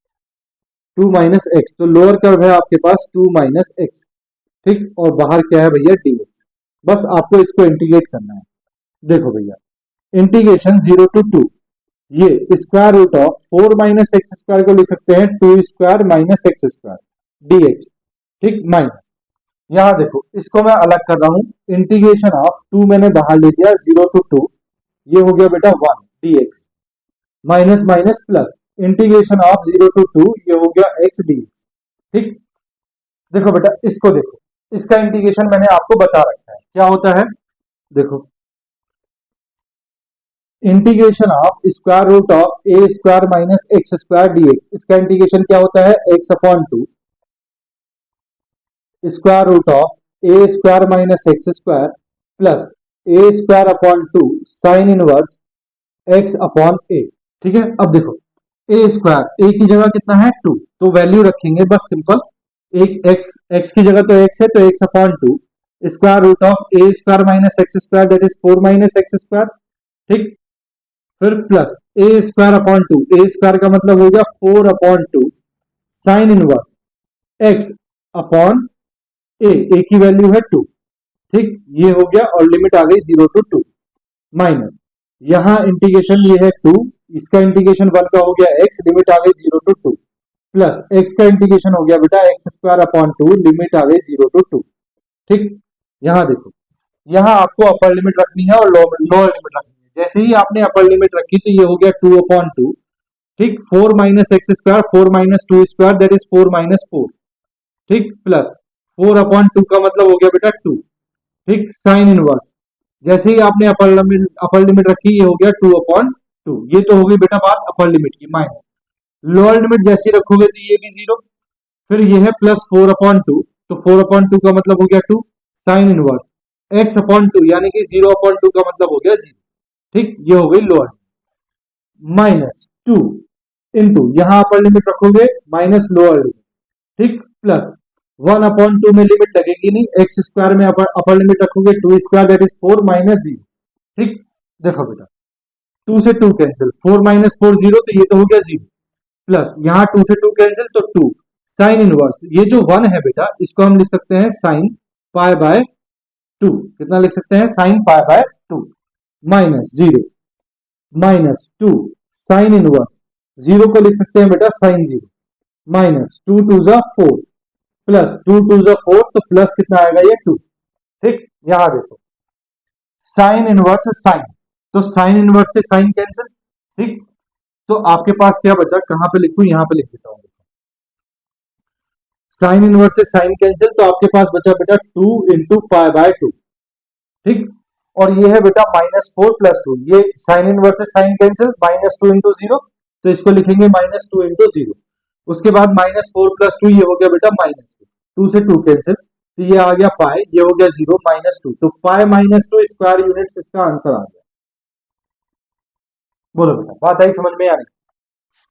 2 minus x, तो लोअर कर्व है आपके पास 2 माइनस एक्स। ठीक, और बाहर क्या है भैया dx। बस आपको इसको इंटीग्रेट करना है। देखो भैया इंटीग्रेशन 0 टू 2, ये square root of 4 minus x square को लिख सकते हैं 2 square minus x square dx। ठीक, माइनस, यहां देखो इसको मैं अलग कर रहा हूं, इंटीग्रेशन ऑफ 2 मैंने बाहर ले दिया 0 टू 2, ये हो गया बेटा 1 dx, minus minus plus, integration of 0 to 2 ये हो गया x dx। ठीक, देखो बेटा इसको देखो, इसका इंटीग्रेशन मैंने आपको बता रखा है क्या होता है। देखो integration of square root of a square minus x square dx, इसका इंटीग्रेशन क्या होता है, x upon two square root of a square minus x square plus a square upon two sine inverse x upon a. ठीक है, अब देखो ए square, ए की जगह कितना है 2, तो वैल्यू रखेंगे बस सिंपल, एक एक्स की जगह तो एक्स है तो x upon two square root of a square minus x square that is 4 minus x square. ठीक, फिर plus a square upon two, a square का मतलब हो गया 4 upon two sine inverse x upon a की value है 2। ठीक, ये हो गया और लिमिट आ गई 0 to 2 माइनस, यहां इंटीग्रेशन ये है 2, इसका इंटीग्रेशन 1 का हो गया x, लिमिट आ गई 0 to 2 प्लस x का इंटीग्रेशन हो गया बेटा एक्स स्क्वायर अपॉन 2, लिमिट आ गई 0 to 2। ठीक, यहां देखो, यहां आपको अपर लिमिट रखनी है और लोअर लिमिट रखनी है। जैसे ही आपने अपर लिमिट रखी तो ये हो गया 2 अपॉन 2। ठीक, 4 minus x square, 4 minus 2 square that is 4 minus 4। ठीक, प्लस 4 अपॉन 2 का मतलब हो गया बेटा 2। ठीक, साइन इनवर्स, जैसे ही आपने अपर लिमिट रखी ये हो गया 2 अपॉन 2, ये तो हो गई बेटा बात अपर लिमिट की, माइनस लोअर लिमिट जैसे ही रखोगे तो ये भी 0, फिर ये है प्लस 4 अपॉन 2, तो 4 अपॉन 2 का मतलब हो गया 2 साइन इनवर्स x अपॉन 2 यानी कि 0 अपॉन 2 का मतलब हो गया 0। ठीक, ये हो गई लोअर माइनस 2 इंटू यहां अपर लिमिट रखोगे माइनस लोअर लिमिट। ठीक, प्लस 1 अपॉन 2 में लिमिट लगेगी नहीं, एक्स स्क्वायर में अपर लिमिट रखोगे 2 स्क्वायर दैट इज 4 माइनस 0। ठीक, देखो बेटा 2 से 2 कैंसिल, 4 माइनस 4 0, तो ये तो हो गया 0 प्लस यहां 2 से 2 कैंसिल तो 2 साइन इनवर्स, ये जो 1 है बेटा इसको हम लिख सकते हैं साइन पाई बाय 2, कितना लिख सकते हैं sine pi by 2 minus 0 minus 2 sine inverse, 0 को लिख सकते हैं बेटा साइन 0 माइनस 2 2 जा 4 प्लस 2 2 जा 4, तो प्लस कितना आएगा ये 2। ठीक, यहां देखो साइन इनवर्स साइन, तो साइन इनवर्स से साइन कैंसिल। ठीक, तो आपके पास क्या बचा, कहां पे लिखूं, यहां पे लिख देता हूं, साइन इनवर्स से साइन कैंसिल, तो आपके पास बचा बेटा 2 इंटू पाई बाय 2। ठीक, और ये है बेटा माइनस 4 प्लस 2, ये साइन इनवर्स से साइन कैंसिल, माइनस 2 इंटू 0, तो इसको लिखेंगे माइनस 2 इंटू 0। उसके बाद माइनस 4 प्लस 2, ये हो गया बेटा माइनस 2 से 2 कैंसिल, तो ये आ गया पाई, ये हो गया 0 माइनस 2, तो पाई माइनस 2 स्क्वायर यूनिट्स इसका आंसर आ गया। बोलो बेटा बात आई समझ में, या नहीं?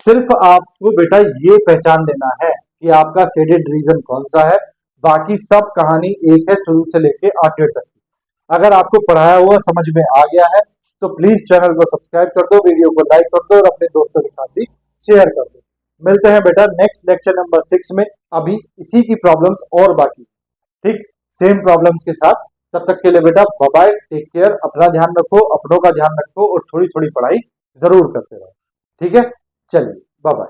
सिर्फ आपको बेटा ये पहचान लेना है कि आपका शेडेड रीजन कौन सा है, बाकी सब कहानी एक है शुरू से लेके आखिर तक। अगर आपको पढ़ाया हुआ समझ में आ गया है तो प्लीज चैनल को सब्सक्राइब कर दो, वीडियो को लाइक कर दो और अपने दोस्तों के साथ भी शेयर कर दो। मिलते हैं बेटा नेक्स्ट लेक्चर नंबर 6 में, अभी इसी की प्रॉब्लम्स और बाकी। ठीक, सेम प्रॉब्लम्स के साथ, तब तक के लिए बेटा बाय बाय, टेक केयर, अपना ध्यान रखो, अपनों का ध्यान रखो और थोड़ी थोड़ी पढ़ाई जरूर करते रहो। ठीक है, चलिए बाय बाय।